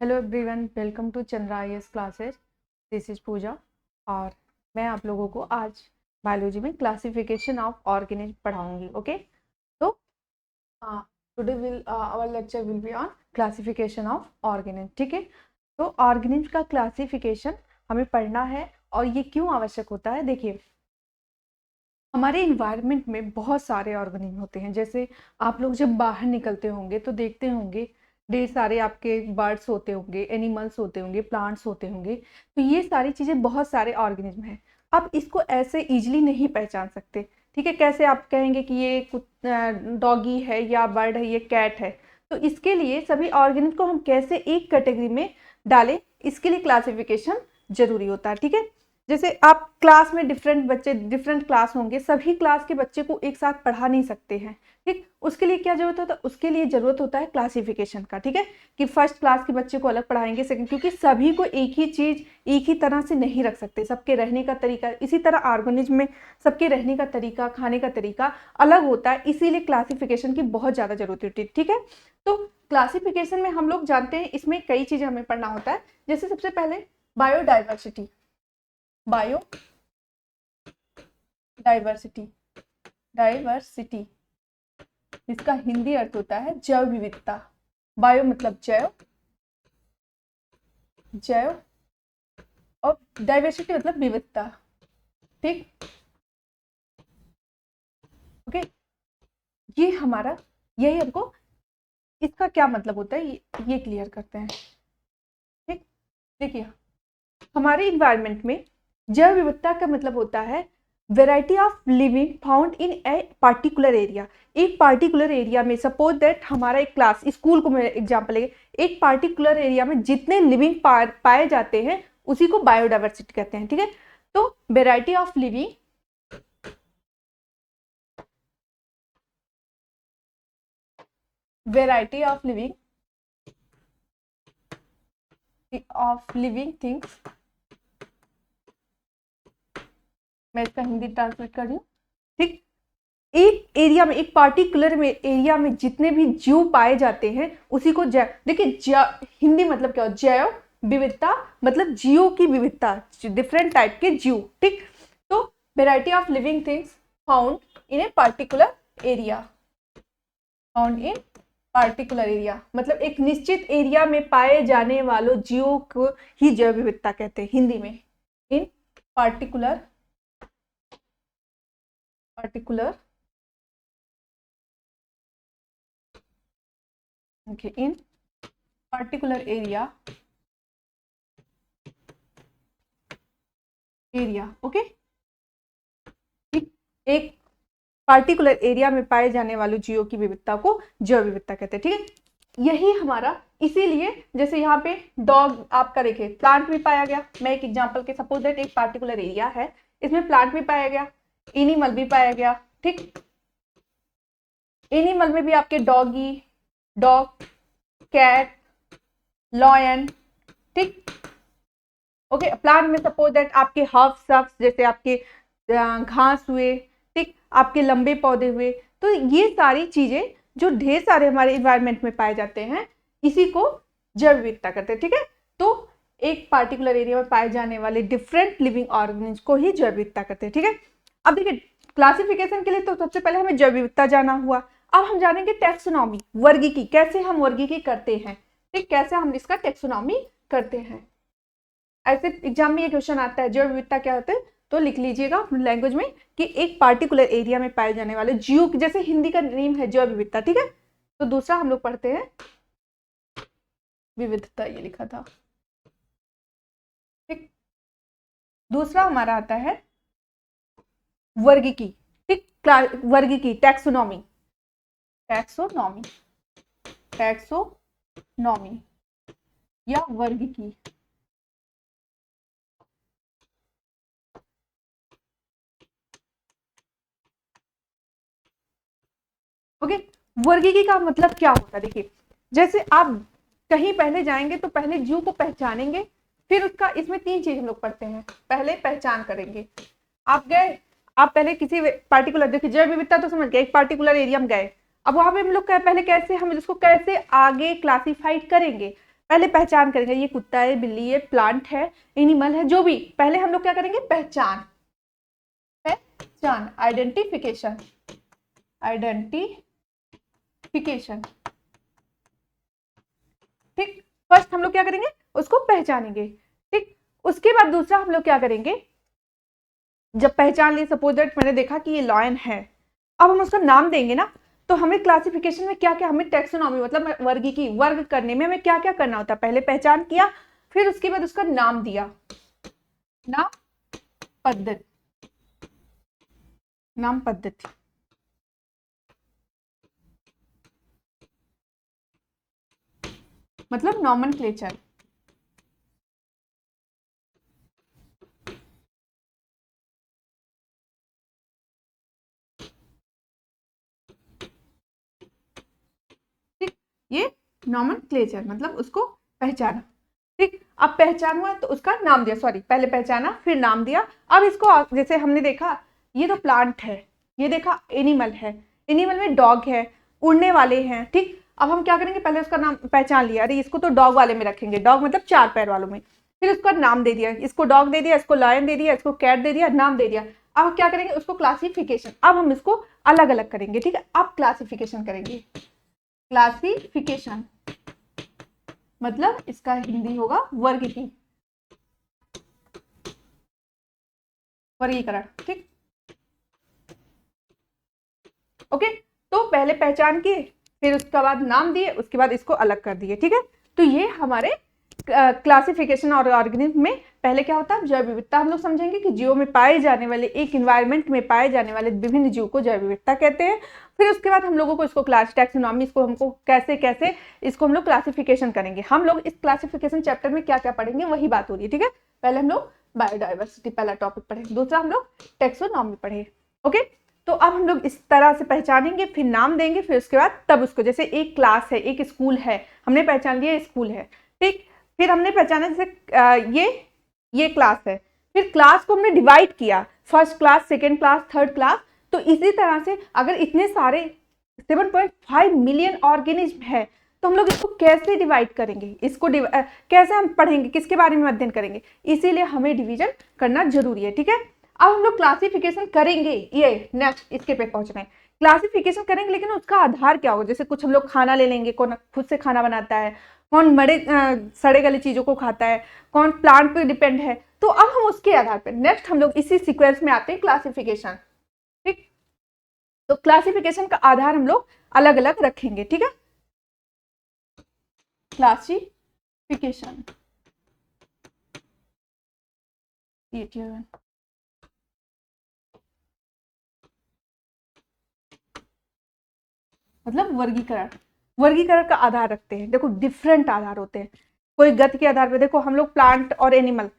Hello everyone, welcome to Chandra IAS classes. This is Pooja और मैं आप लोगों को आज बायोलॉजी में क्लासिफिकेशन ऑफ ऑर्गेनिज्म पढ़ाऊंगी। ओके, तो today will our lecture will be on classification of organism. ठीक है, तो ऑर्गेनिज्म का क्लासिफिकेशन हमें पढ़ना है और ये क्यों आवश्यक होता है। देखिए, हमारे इन्वायरमेंट में बहुत सारे ऑर्गेनिज्म होते हैं। जैसे आप लोग जब बाहर निकलते होंगे तो देखते होंगे ढेर सारे आपके बर्ड्स होते होंगे, एनिमल्स होते होंगे, प्लांट्स होते होंगे। तो ये सारी चीज़ें बहुत सारे ऑर्गेनिज्म हैं। आप इसको ऐसे इजीली नहीं पहचान सकते। ठीक है, कैसे आप कहेंगे कि ये डॉगी है या बर्ड है, ये कैट है। तो इसके लिए सभी ऑर्गेनिज्म को हम कैसे एक कैटेगरी में डालें, इसके लिए क्लासिफिकेशन जरूरी होता है। ठीक है, जैसे आप क्लास में डिफरेंट बच्चे, डिफरेंट क्लास होंगे, सभी क्लास के बच्चे को एक साथ पढ़ा नहीं सकते हैं। ठीक, उसके लिए क्या जरूरत होता है, उसके लिए जरूरत होता है क्लासिफिकेशन का। ठीक है, कि फर्स्ट क्लास के बच्चे को अलग पढ़ाएंगे, सेकंड, क्योंकि सभी को एक ही चीज एक ही तरह से नहीं रख सकते। सबके रहने का तरीका, इसी तरह ऑर्गेनिज्म में सबके रहने का तरीका, खाने का तरीका अलग होता है, इसीलिए क्लासिफिकेशन की बहुत ज्यादा जरूरत होती है। ठीक है, तो क्लासिफिकेशन में हम लोग जानते हैं इसमें कई चीजें हमें पढ़ना होता है। जैसे सबसे पहले बायोडाइवर्सिटी, बायोडाइवर्सिटी, डाइवर्सिटी, इसका हिंदी अर्थ होता है जैव विविधता। बायो मतलब जैव, जैव, और डाइवर्सिटी मतलब विविधता। ठीक, ओके, ये हमारा, यही हमको इसका क्या मतलब होता है ये क्लियर करते हैं। ठीक, देखिए, हमारे इन्वायरमेंट में जैव विविधता का मतलब होता है variety of living found in a particular area. एक पार्टिकुलर एरिया में, सपोज दैट हमारा एक क्लास, स्कूल को मैं एग्जांपल लेंगे, एक पार्टिकुलर एरिया में जितने लिविंग पाए जाते हैं उसी को बायोडाइवर्सिटी कहते हैं। ठीक है, तो variety of living, variety of living things, मैं इसका हिंदी ट्रांसलेट कर रही हूँ। ठीक, एक एरिया में, एक पार्टिकुलर में एरिया में जितने भी जीव पाए जाते हैं उसी को जैव, देखिए हिंदी मतलब क्या हो, जैव विविधता मतलब जीवों की विविधता, डिफरेंट टाइप के जीव। ठीक, तो variety of living things found in a particular area, found in particular area मतलब एक निश्चित एरिया में पाए जाने वालों जीवों को ही जैव विविधता कहते हैं हिंदी में। इन particular in particular area okay, एक पार्टिकुलर एरिया में पाए जाने वाले जीवों की विविधता को जैव विविधता कहते हैं। ठीक है, यही हमारा, इसीलिए जैसे यहाँ पे डॉग आपका देखिए, प्लांट भी पाया गया। मैं एक एग्जांपल के, सपोज दैट एक पार्टिकुलर एरिया है, इसमें प्लांट भी पाया गया, एनिमल भी पाया गया। ठीक, एनिमल में भी आपके डॉगी, डॉग, कैट, लॉयन। ठीक, ओके, प्लांट में सपोज दैट आपके हर्ब्स, जैसे आपके घास हुए, ठीक, आपके लंबे पौधे हुए। तो ये सारी चीजें जो ढेर सारे हमारे इन्वायरमेंट में पाए जाते हैं, इसी को जैव विविधता कहते हैं। ठीक है, तो एक पार्टिकुलर एरिया में पाए जाने वाले डिफरेंट लिविंग ऑर्गेनिज्म को ही जैव विविधता कहते हैं। ठीक है, अब देखिए, क्लासिफिकेशन के लिए तो सबसे पहले हमें जैव विविधता जाना हुआ। अब हम जानेंगे टैक्सोनॉमी, वर्गीकी, कैसे हम वर्गीकी करते हैं। ठीक, कैसे हम इसका टैक्सोनॉमी करते हैं। ऐसे एग्जाम में ये क्वेश्चन आता है, जैव विविधता क्या होता है, तो लिख लीजिएगा अपनी लैंग्वेज में कि एक पार्टिकुलर एरिया में पाए जाने वाले जीव, जैसे हिंदी का नेम है जैव विविधता। ठीक है, तो दूसरा हम लोग पढ़ते हैं विविधता, ये लिखा था। ठीक, दूसरा हमारा आता है वर्गीकी। ठीक, वर्गीकी, टैक्सोनॉमी, टैक्सोनॉमी, टैक्सोनॉमी या वर्गीकी। ओके, वर्गीकी का मतलब क्या होता है, देखिए, जैसे आप कहीं पहले जाएंगे तो पहले जीव को पहचानेंगे, फिर उसका, इसमें तीन चीज हम लोग पढ़ते हैं। पहले पहचान करेंगे, आप गए, आप पहले किसी पार्टिकुलर, देखिए जैव विविधता तो समझ गए, एक पार्टिकुलर एरिया में गए, अब वहां पे हम लोग पहले कैसे, हम इसको कैसे आगे क्लासिफाइड करेंगे, पहले पहचान करेंगे, ये कुत्ता है, बिल्ली है, प्लांट है, एनिमल है, जो भी, पहले हम लोग क्या करेंगे, पहचान, आइडेंटिफिकेशन, ठीक। फर्स्ट हम लोग क्या करेंगे, उसको पहचानेंगे, ठीक। उसके बाद दूसरा हम लोग क्या करेंगे, जब पहचान ली, सपोज दैट मैंने देखा कि ये लॉयन है, अब हम उसका नाम देंगे ना, तो हमें क्लासिफिकेशन में क्या क्या, हमें टैक्सोनॉमी मतलब वर्ग करने में हमें क्या क्या करना होता है, पहले पहचान किया, फिर उसके बाद उसका नाम दिया, नाम पद्धति, नाम पद्धति, मतलब नॉमेनक्लेचर, ठीक। ये नॉमेनक्लेचर मतलब उसको पहचाना, ठीक। अब पहचान हुआ तो उसका नाम दिया, सॉरी पहले पहचाना फिर नाम दिया। अब इसको जैसे हमने देखा, ये तो प्लांट है, ये देखा एनिमल है, एनिमल में डॉग है, उड़ने वाले हैं, ठीक। अब हम क्या करेंगे, पहले उसका नाम पहचान लिया, अरे इसको तो डॉग वाले में रखेंगे, डॉग मतलब 4 पैर वालों में, फिर उसका नाम दे दिया, इसको डॉग दे दिया, इसको लायन दे दिया, इसको कैट दे दिया, नाम दे दिया। अब क्या करेंगे, उसको क्लासिफिकेशन, अब हम इसको अलग अलग करेंगे, ठीक है। अब क्लासिफिकेशन करेंगे, क्लासिफिकेशन मतलब इसका हिंदी होगा वर्गीकरण, ठीक। ओके, तो पहले पहचान किए, फिर उसके बाद नाम दिए, उसके बाद इसको अलग कर दिए, ठीक है। तो ये हमारे क्लासिफिकेशन और ऑर्गेनिज्म में पहले क्या होता है, जैव विविधता। हम लोग समझेंगे कि जीवों में पाए जाने वाले, एक इन्वायरमेंट में पाए जाने वाले विभिन्न जीव को जैव विविधता कहते हैं। फिर उसके बाद हम लोगों को इसको क्लास टैक्सोनॉमी, इसको हमको कैसे कैसे इसको हम लोग क्लासिफिकेशन करेंगे। हम लोग इस क्लासिफिकेशन चैप्टर में क्या क्या पढ़ेंगे वही बात हो रही है, ठीक है। पहले हम लोग बायोडाइवर्सिटी पहला टॉपिक पढ़े, दूसरा हम लोग टैक्सोनॉमी पढ़े, ओके। तो अब हम लोग इस तरह से पहचानेंगे, फिर नाम देंगे, फिर उसके बाद तब उसको, जैसे एक क्लास है, एक स्कूल है, हमने पहचान लिया स्कूल है, ठीक। फिर हमने पहचाना जैसे ये क्लास है, फिर क्लास को हमने डिवाइड किया, first class, second class, third class. तो इसी तरह से अगर इतने सारे 7.5 मिलियन ऑर्गेनिज्म है, तो हम लोग इसको कैसे डिवाइड करेंगे, इसको कैसे हम पढ़ेंगे, किसके बारे में अध्ययन करेंगे, इसीलिए हमें डिवीजन करना जरूरी है, ठीक है। अब हम लोग क्लासिफिकेशन करेंगे, ये नेक्स्ट इसके पे पहुंच रहे हैं, क्लासिफिकेशन करेंगे, लेकिन उसका आधार क्या होगा। जैसे कुछ हम लोग खाना ले लेंगे, कौन खुद से खाना बनाता है, कौन सड़े गले चीजों को खाता है, कौन प्लांट पे डिपेंड है। तो अब हम उसके आधार पर नेक्स्ट हम लोग इसी सीक्वेंस में आते हैं क्लासिफिकेशन, ठीक। तो क्लासिफिकेशन का आधार हम लोग अलग अलग रखेंगे, ठीक है। क्लासिफिकेशन मतलब वर्गीकरण, वर्गीकरण का आधार रखते हैं। देखो डिफरेंट आधार होते हैं, कोई गति के आधार पे, देखो हम लोग प्लांट और एनिमल,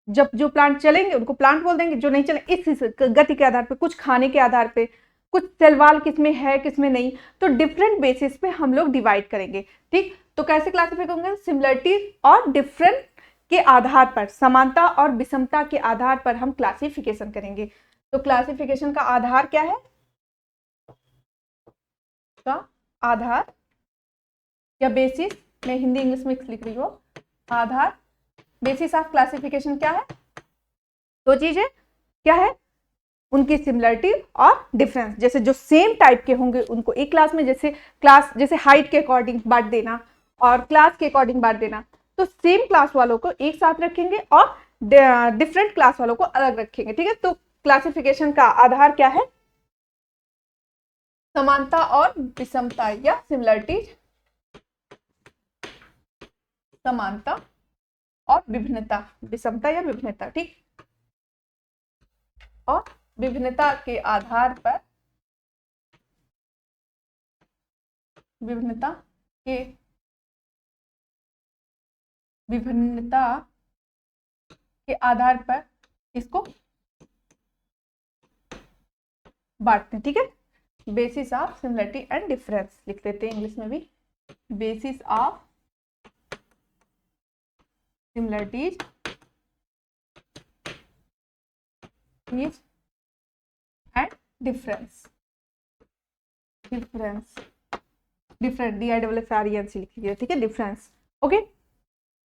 जब जो प्लांट चलेंगे उनको प्लांट बोल देंगे, जो नहीं चले इस गति के आधार पे, कुछ खाने के आधार पे, कुछ सेलवाल किसमें है किसमें नहीं, तो डिफरेंट बेसिस पे हम लोग डिवाइड करेंगे, ठीक। तो कैसे क्लासिफाई करेंगे, सिमिलरिटी और डिफरेंट के आधार पर, समानता और विषमता के आधार पर हम क्लासिफिकेशन करेंगे। तो क्लासिफिकेशन का आधार क्या है, का आधार या बेसिस, मैं हिंदी इंग्लिश मिक्स लिख रही हूँ, आधार, बेसिस ऑफ क्लासिफिकेशन क्या है, दो चीजें क्या है, उनकी सिमिलरिटी और डिफरेंस। जैसे जो सेम टाइप के होंगे उनको एक क्लास में, जैसे हाइट के अकॉर्डिंग बांट देना और क्लास के अकॉर्डिंग बांट देना, तो सेम क्लास वालों को एक साथ रखेंगे और डिफरेंट क्लास वालों को अलग रखेंगे, ठीक है। तो क्लासिफिकेशन का आधार क्या है, समानता और विषमता या सिमिलरिटी, समानता और विभिन्नता, विषमता या विभिन्नता, ठीक। और विभिन्नता के आधार पर, विभिन्नता के विभिन्नता के आधार पर इसको बांटते हैं, ठीक है। Basis of similarity and difference लिख देते हैं इंग्लिश में भी, basis of similarities and difference, difference, different, DISSERENCE लिखिए, ठीक है, डिफरेंस। ओके,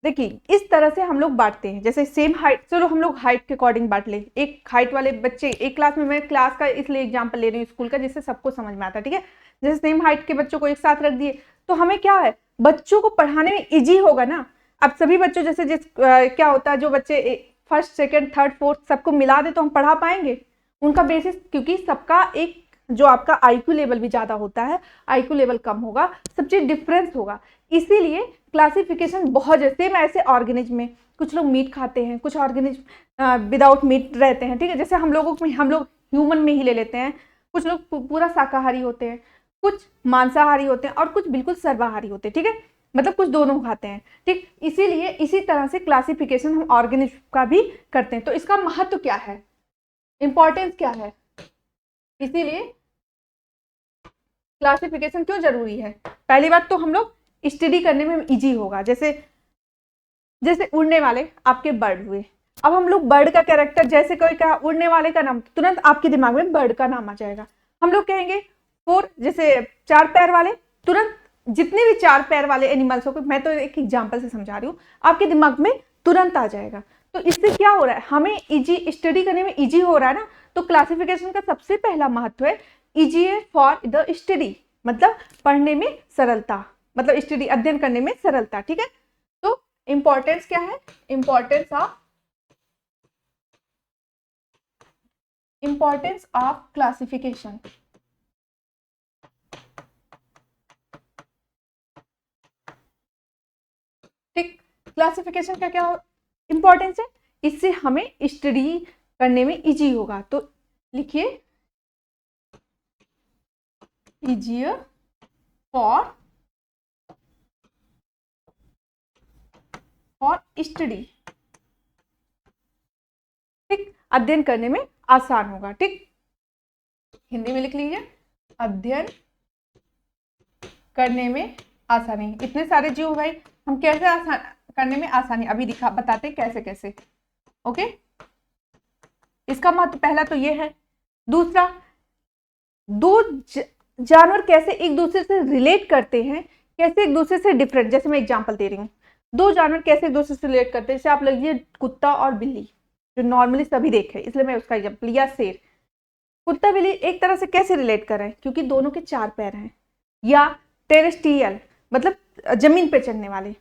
देखिए इस तरह से हम लोग बांटते हैं, जैसे सेम हाइट, चलो हम लोग हाइट के अकॉर्डिंग बांट ले। एक हाइट वाले बच्चे एक क्लास में, मैं क्लास का इसलिए एग्जांपल ले रही हूँ स्कूल का, जिससे सबको समझ में आता है, ठीक है। जैसे सेम हाइट के बच्चों को एक साथ रख दिए तो हमें क्या है, बच्चों को पढ़ाने में इजी होगा ना। अब सभी बच्चों जैसे क्या होता है, जो बच्चे फर्स्ट सेकेंड थर्ड फोर्थ सबको मिला दे तो हम पढ़ा पाएंगे उनका बेसिस, क्योंकि सबका एक जो आपका आईक्यू लेवल भी ज्यादा होता है, आईक्यू लेवल कम होगा, सब चीज डिफरेंस होगा। इसीलिए क्लासिफिकेशन बहुत, जैसे मैं ऐसे ऑर्गेनिज्म में कुछ लोग मीट खाते हैं, कुछ ऑर्गेनिज्म विदाउट मीट रहते हैं, ठीक है। जैसे हम लोग ह्यूमन में ही ले लेते हैं, कुछ लोग पूरा शाकाहारी होते हैं, कुछ मांसाहारी होते हैं और कुछ बिल्कुल सर्वाहारी होते हैं, ठीक है, मतलब कुछ दोनों खाते हैं, ठीक। इसीलिए इसी तरह से क्लासिफिकेशन हम ऑर्गेनिज्म का भी करते हैं। तो इसका महत्व क्या है, इंपॉर्टेंस क्या है, इसीलिए क्लासिफिकेशन क्यों जरूरी है। पहली बात तो हम लोग स्टडी करने में इजी होगा, जैसे जैसे उड़ने वाले आपके बर्ड हुए, अब हम लोग बर्ड का कैरेक्टर, जैसे कोई कहा उड़ने वाले का नाम, तुरंत आपके दिमाग में बर्ड का नाम आ जाएगा। हम लोग कहेंगे फोर, जैसे 4 पैर वाले, तुरंत जितने भी 4 पैर वाले एनिमल्स हो, मैं तो एक एग्जाम्पल से समझा रही हूँ, आपके दिमाग में तुरंत आ जाएगा। तो इससे क्या हो रहा है, हमें इजी स्टडी करने में इजी हो रहा है ना। तो क्लासिफिकेशन का सबसे पहला महत्व है इजियर फॉर द स्टडी, मतलब पढ़ने में सरलता, मतलब स्टडी अध्ययन करने में सरलता, ठीक है। तो इंपॉर्टेंस क्या है, इंपॉर्टेंस ऑफ क्लासिफिकेशन, ठीक। क्लासिफिकेशन का क्या इंपॉर्टेंस है, इससे हमें स्टडी करने में इजी होगा। तो लिखिए इजियर फॉर स्टडी, ठीक, अध्ययन करने में आसान होगा, ठीक। हिंदी में लिख लीजिए, अध्ययन करने में आसानी। इतने सारे जीव भाई, हम कैसे आसान करने में आसानी अभी बताते हैं कैसे कैसे, ओके। इसका महत्व पहला तो ये है। दूसरा, दो जानवर कैसे एक दूसरे से रिलेट करते हैं, कैसे एक दूसरे से डिफरेंट, जैसे मैं एग्जांपल दे रही हूँ, दो जानवर कैसे एक दूसरे से रिलेट करते हैं, जैसे आप लीजिए कुत्ता और बिल्ली, जो नॉर्मली सभी देखे, इसलिए मैं उसका एग्जांपल, या शेर। कुत्ता बिल्ली एक तरह से कैसे रिलेट कर रहे हैं, क्योंकि दोनों के 4 पैर हैं। या टेरेस्ट्रियल, मतलब जमीन पे चलने वाले,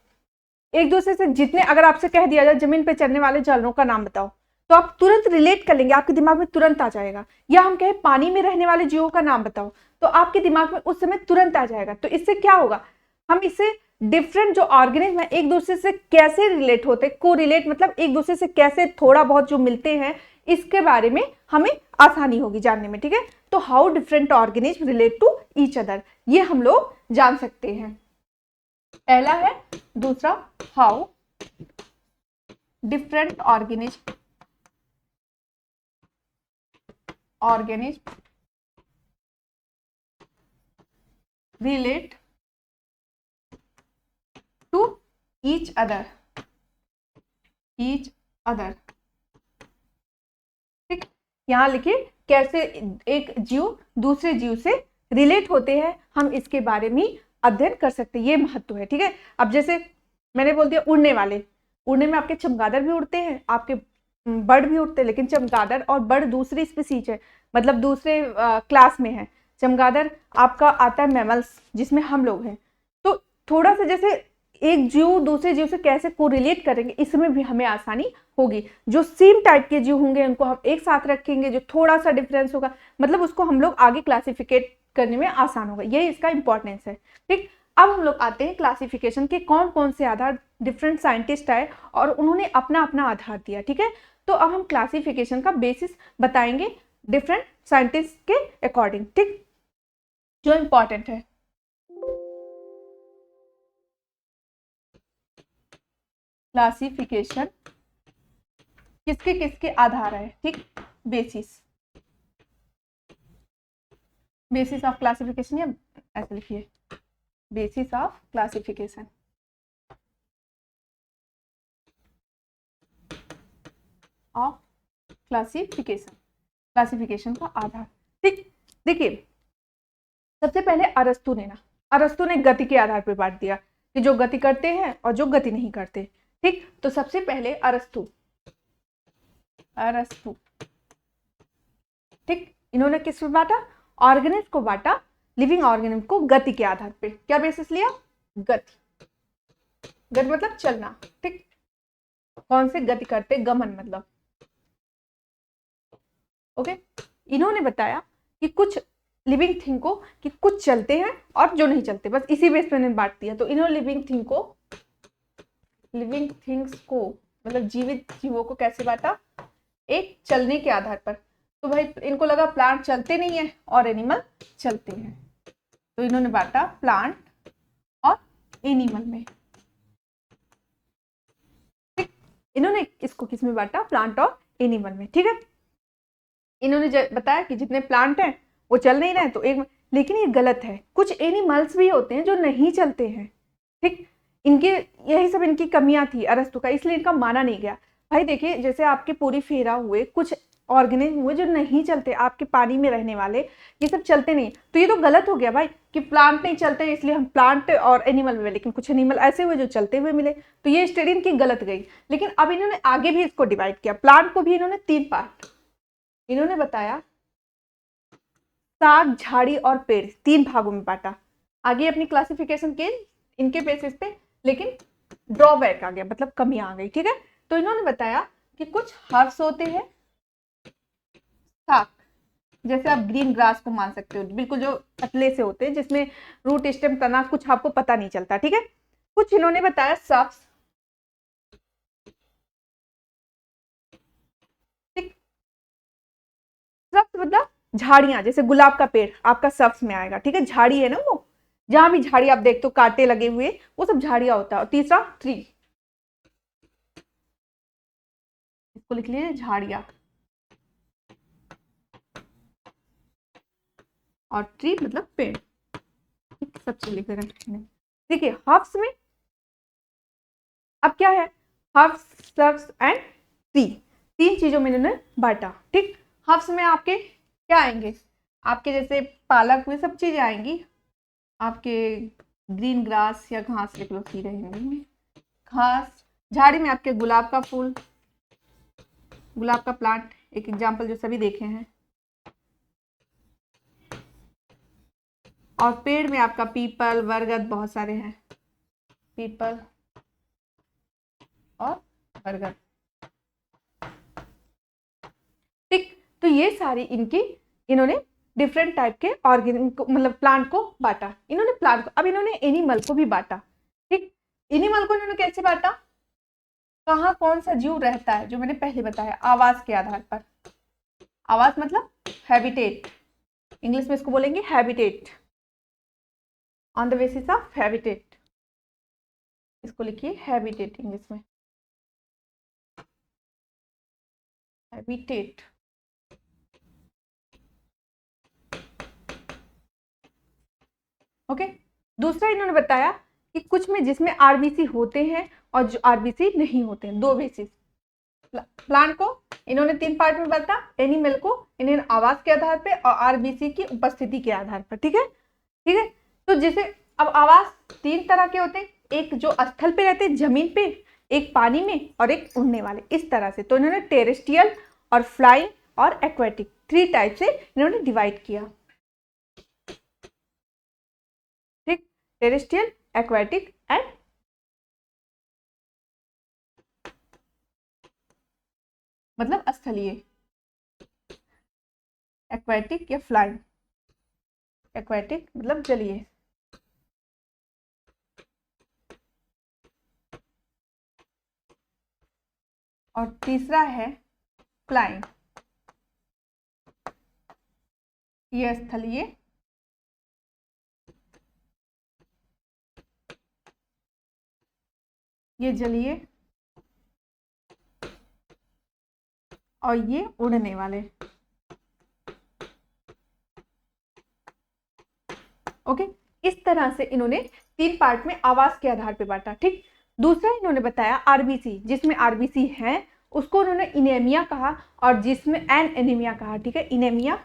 एक दूसरे से जितने, अगर आपसे कह दिया जाए जमीन पे चलने वाले जानवरों का नाम बताओ, तो आप तुरंत रिलेट कर लेंगे, आपके दिमाग में तुरंत आ जाएगा। या हम कहें पानी में रहने वाले जीवों का नाम बताओ, तो आपके दिमाग में उस समय तुरंत आ जाएगा। तो इससे क्या होगा, हम इससे डिफरेंट जो ऑर्गेनिज्म है एक दूसरे से कैसे रिलेट होते, को रिलेट मतलब एक दूसरे से कैसे थोड़ा बहुत जो मिलते हैं, इसके बारे में हमें आसानी होगी जानने में, ठीक है। तो how different organism relate to each other, ये हम लोग जान सकते हैं, पहला है। दूसरा, how different organism relate to each other, ठीक। यहां लिखिए कैसे एक जीव दूसरे जीव से रिलेट होते हैं, हम इसके बारे में अध्ययन कर सकते हैं, ये महत्व है, ठीक है। अब जैसे मैंने बोल दिया उड़ने वाले, उड़ने में आपके चमगादड़ भी उड़ते हैं, आपके बर्ड भी उड़ते हैं, लेकिन चमगादड़ और बर्ड दूसरी स्पीसीज है, मतलब दूसरे क्लास में है। चमगादड़ आपका आता है मैमल्स, जिसमें हम लोग हैं। तो थोड़ा सा जैसे एक जीव दूसरे जीव से कैसे कोरिलेट करेंगे, इसमें भी हमें आसानी होगी। जो सेम टाइप के जीव होंगे उनको हम एक साथ रखेंगे, जो थोड़ा सा डिफरेंस होगा मतलब उसको हम लोग आगे क्लासिफिकेट करने में आसान होगा, ये इसका इंपॉर्टेंस है, ठीक। अब हम लोग आते हैं क्लासिफिकेशन के कौन कौन से आधार, डिफरेंट साइंटिस्ट आए और उन्होंने अपना अपना आधार दिया, ठीक है। तो अब हम क्लासिफिकेशन का बेसिस बताएंगे डिफरेंट साइंटिस्ट के अकॉर्डिंग, ठीक, जो इंपॉर्टेंट है। क्लासिफिकेशन किसके किसके आधार है, ठीक, बेसिस ऑफ क्लासिफिकेशन, या ऐसे लिखिए basis of classification, of classification का आधार, ठीक। देखिए सबसे पहले अरस्तु ने गति के आधार पर बांट दिया, कि जो गति करते हैं और जो गति नहीं करते। ठीक, तो सबसे पहले अरस्तु, ठीक, इन्होंने किस पे बांटा? ऑर्गेनिज्म को बांटा, लिविंग ऑर्गेनिज्म को गति के आधार पे। क्या बेसिस लिया? गति। गति मतलब चलना। ठीक, कौन से गति करते? गमन मतलब। ओके, इन्होंने बताया कि कुछ लिविंग थिंग को कि कुछ चलते हैं और जो नहीं चलते, बस इसी बेस पे इन्होंने बांट दिया। तो इन्होंने लिविंग थिंग्स को मतलब जीवित जीवों को कैसे बांटा? एक चलने के आधार पर। तो भाई इनको लगा प्लांट चलते नहीं है और एनिमल चलते हैं, तो इन्होंने बांटा प्लांट और एनिमल में। ठीक, इन्होंने इसको किस में बांटा? प्लांट और एनिमल में। ठीक है, इन्होंने बताया कि जितने प्लांट हैं वो चल नहीं रहे तो एक, लेकिन ये गलत है। कुछ एनिमल्स भी होते हैं जो नहीं चलते हैं। ठीक, इनके यही सब इनकी कमियां थी अरस्तु का, इसलिए इनका माना नहीं गया। भाई देखिए, जैसे आपके पूरी फेरा हुए, कुछ ऑर्गेनिज्म हुए जो नहीं चलते, आपके पानी में रहने वाले, ये सब चलते नहीं, तो ये तो गलत हो गया भाई कि प्लांट नहीं चलते इसलिए हम प्लांट और एनिमल में, लेकिन कुछ एनिमल ऐसे हुए जो चलते हुए मिले, तो ये स्टडी इनकी गलत गई। लेकिन अब इन्होंने आगे भी इसको डिवाइड किया, प्लांट को भी इन्होंने 3 पार्ट, इन्होंने बताया साग, झाड़ी और पेड़ 3 भागों में बांटा। आगे अपनी क्लासिफिकेशन के इनके बेसिस पे, लेकिन ड्रॉबैक आ गया, मतलब कमियां आ गई। ठीक है, तो इन्होंने बताया कि कुछ हर्ब्स होते हैं, साग, जैसे आप ग्रीन ग्रास को मान सकते हो, बिल्कुल जो पतले से होते हैं जिसमें रूट स्टेम तना कुछ आपको पता नहीं चलता। ठीक है, कुछ इन्होंने बताया सब्स, सब्स मतलब झाड़ियां, जैसे गुलाब का पेड़ आपका सब्स में आएगा। ठीक है, झाड़ी है ना वो, जहां भी झाड़ी आप देखते हो कांटे लगे हुए, वो सब झाड़ियां होता है। और तीसरा ट्री, इसको लिख लीजिए झाड़ियां, और ट्री मतलब पेड़। सब चीज लिख रहे। देखिए हर्ब्स में अब क्या है? हर्ब्स, सर्ब्स एंड ट्री, 3 चीजों में इन्होंने बांटा। ठीक, हर्ब्स में आपके क्या आएंगे? आपके जैसे पालक में सब चीजें आएंगी, आपके ग्रीन ग्रास या घास लिख लो, सी रहेंगे घास। झाड़ी में आपके गुलाब का फूल, गुलाब का प्लांट, एक एग्जाम्पल जो सभी देखे हैं। और पेड़ में आपका पीपल, बरगद, बहुत सारे हैं, पीपल और बरगद। ठीक, तो ये सारी इनकी, इन्होंने डिफरेंट टाइप के ऑर्गेनिक मतलब प्लांट को बांटा। इन्होंने प्लांट को, अब इन्होंने एनिमल को भी बांटा। ठीक, एनिमल को इन्होंने कैसे बांटा? कहाँ कौन सा जीव रहता है, जो मैंने पहले बताया, आवास के आधार पर। आवास मतलब हैबिटेट, इंग्लिश में इसको बोलेंगे habitat, on the basis of habitat, इसको लिखिए हैबिटेट इंग्लिश में, हैबिटेट। ओके, दूसरा इन्होंने बताया कि कुछ में जिसमें आरबीसी होते हैं और जो आरबीसी नहीं होते हैं, 2 बेसिस। प्लांट को इन्होंने 3 पार्ट में बांटा, एनिमल को इन्होंने आवास के आधार पे और आरबीसी की उपस्थिति के आधार पर। ठीक है, ठीक है, तो जैसे अब आवास 3 तरह के होते हैं, एक जो स्थल पे रहते हैं जमीन पे, एक पानी में और एक उड़ने वाले, इस तरह से। तो इन्होंने टेरेस्ट्रियल और फ्लाइंग और एक्वेटिक 3 टाइप से इन्होंने डिवाइड किया। ठीक, टेरेस्ट्रियल, एक्वेटिक एंड मतलब स्थलीय, एक्वेटिक या फ्लाइंग, एक्वेटिक मतलब जलीय। और तीसरा है फ्लाइंग, ये स्थलीय, ये जलीय और ये उड़ने वाले। ओके, इस तरह से इन्होंने 3 पार्ट में आवास के आधार पे बांटा। ठीक, दूसरा इन्होंने बताया आरबीसी, जिसमें आरबीसी है उसको उन्होंने इनेमिया कहा, और जिसमें एन एनीमिया कहा। ठीक है, इनेमिया,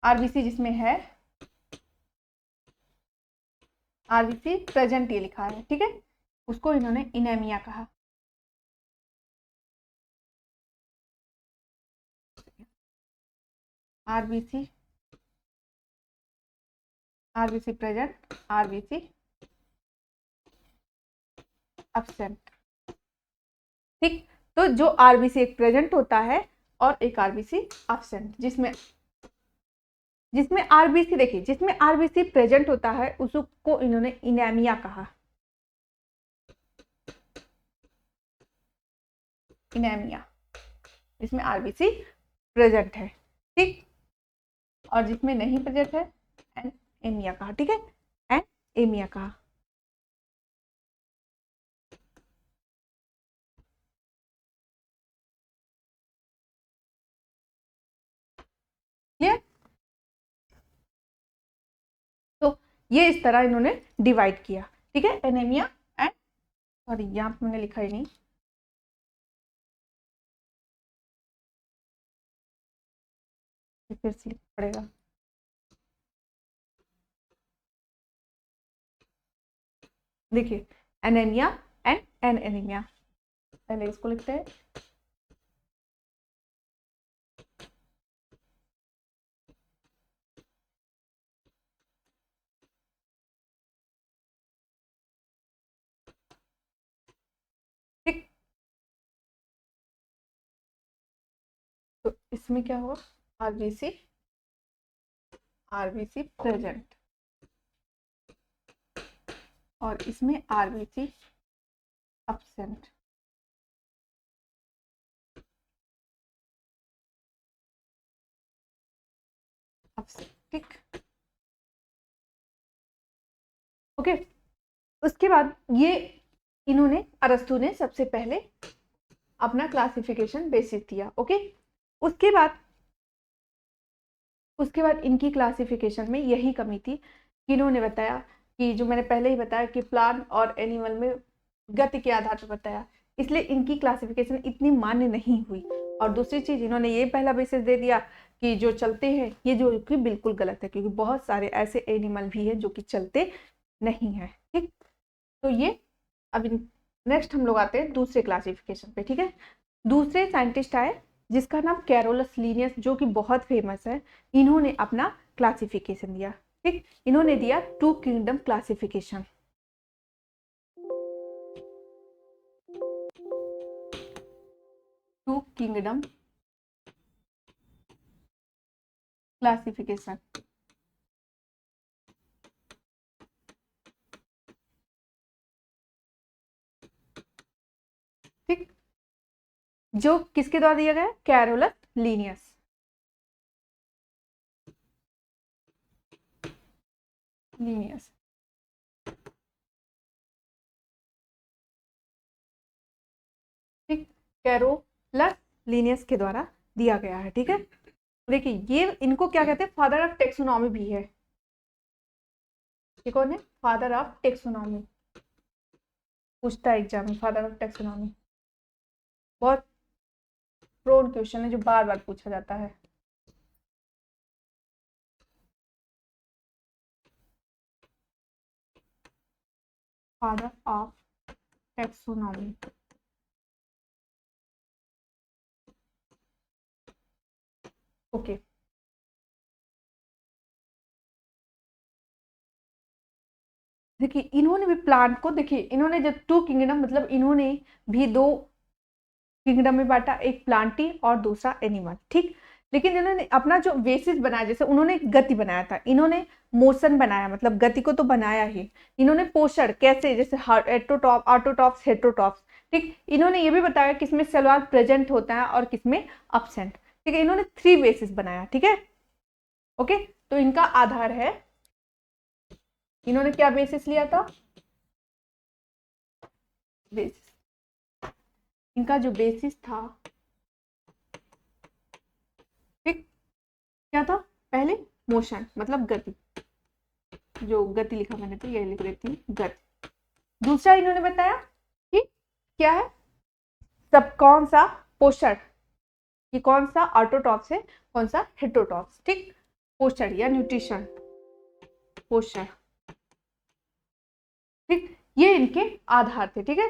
आरबीसी जिसमें है आरबीसी प्रेजेंट ये लिखा है, ठीक है, उसको इन्होंने इनेमिया कहा। RBC RBC present, RBC absent, ठीक। तो जो आरबीसी एक प्रेजेंट होता है और एक आरबीसी एब्सेंट, जिसमें आरबीसी, देखिए जिसमें आरबीसी प्रेजेंट होता है उसको इन्होंने इनेमिया कहा, इनेमिया, जिसमें आरबीसी प्रेजेंट है, ठीक। और जिसमें नहीं प्रेजेंट है एनीमिया कहा, ठीक है, एनीमिया कहा। क्लियर? तो ये इस तरह इन्होंने डिवाइड किया, ठीक है, एनीमिया एंड, सॉरी यहाँ पे मैंने लिखा ही नहीं, फिर से लिखना पड़ेगा। देखिए एनीमिया एंड एनीमिया, पहले इसको लिखते हैं। ठीक, तो इसमें क्या हुआ, आरबीसी प्रेजेंट, और इसमें आरबीसी एब्सेंट। ठीक, ओके। उसके बाद ये इन्होंने, अरस्तु ने सबसे पहले अपना क्लासिफिकेशन बेसिस दिया, ओके। उसके बाद इनकी क्लासिफिकेशन में यही कमी थी कि इन्होंने बताया कि जो मैंने पहले ही बताया कि प्लांट और एनिमल में गति के आधार पर बताया, इसलिए इनकी क्लासिफिकेशन इतनी मान्य नहीं हुई। और दूसरी चीज, इन्होंने ये पहला बेसिस दे दिया कि जो चलते हैं ये, जो कि बिल्कुल गलत है, क्योंकि बहुत सारे ऐसे एनिमल भी हैं जो कि चलते नहीं है, ठीक। तो ये अभी नेक्स्ट हम लोग आते हैं दूसरे क्लासिफिकेशन पे, ठीक है। दूसरे साइंटिस्ट आए जिसका नाम कैरोलस लीनियस, जो कि बहुत फेमस है। इन्होंने अपना क्लासिफिकेशन दिया, ठीक। इन्होंने दिया two kingdom classification, two kingdom classification, ठीक, जो किसके द्वारा दिया गया, कैरोलस लीनियस, लीनियस, ठीक, कैरोलस लीनियस के द्वारा दिया गया है, ठीक है। देखिए ये इनको क्या कहते हैं, फादर ऑफ टेक्सोनॉमी भी है। ये कौन है, फादर ऑफ टेक्सोनॉमी, पूछता है एग्जाम में, फादर ऑफ टेक्सोनॉमी बहुत प्रोन क्वेश्चन है जो बार बार पूछा जाता है। Father of taxonomy, okay. देखिए इन्होंने भी प्लांट को, देखिए इन्होंने जब टू किंगडम, मतलब इन्होंने भी दो किंगडम में बांटा, एक प्लांटी और दूसरा एनिमल, ठीक। लेकिन इन्होंने अपना जो बेसिस बनाया, जैसे उन्होंने गति बनाया था, इन्होंने मोशन बनाया, मतलब गति को तो बनाया ही। इन्होंने पोषण कैसे, जैसे हेटरोटॉप, ऑटोटॉप्स, हेटरोटॉप्स, ठीक। इन्होंने ये भी बताया किसमें सेलुलर प्रेजेंट होता है और किसमें एब्सेंट, ठीक है। इन्होंने 3 बेसिस बनाया, ठीक है, ओके। तो इनका आधार है, इन्होंने क्या बेसिस लिया था, बेसिस, इनका जो बेसिस था, ठीक, क्या था, पहले मोशन मतलब गति, जो गति लिखा मैंने तो ये लिख देती हूँ, गति। दूसरा इन्होंने बताया कि क्या है, सब कौन सा पोषण, कि कौन सा ऑटोटॉप्स है, कौन सा हेटरोटॉप्स, ठीक। पोषण या न्यूट्रिशन, पोषण, ठीक, ये इनके आधार थे। ठीक है,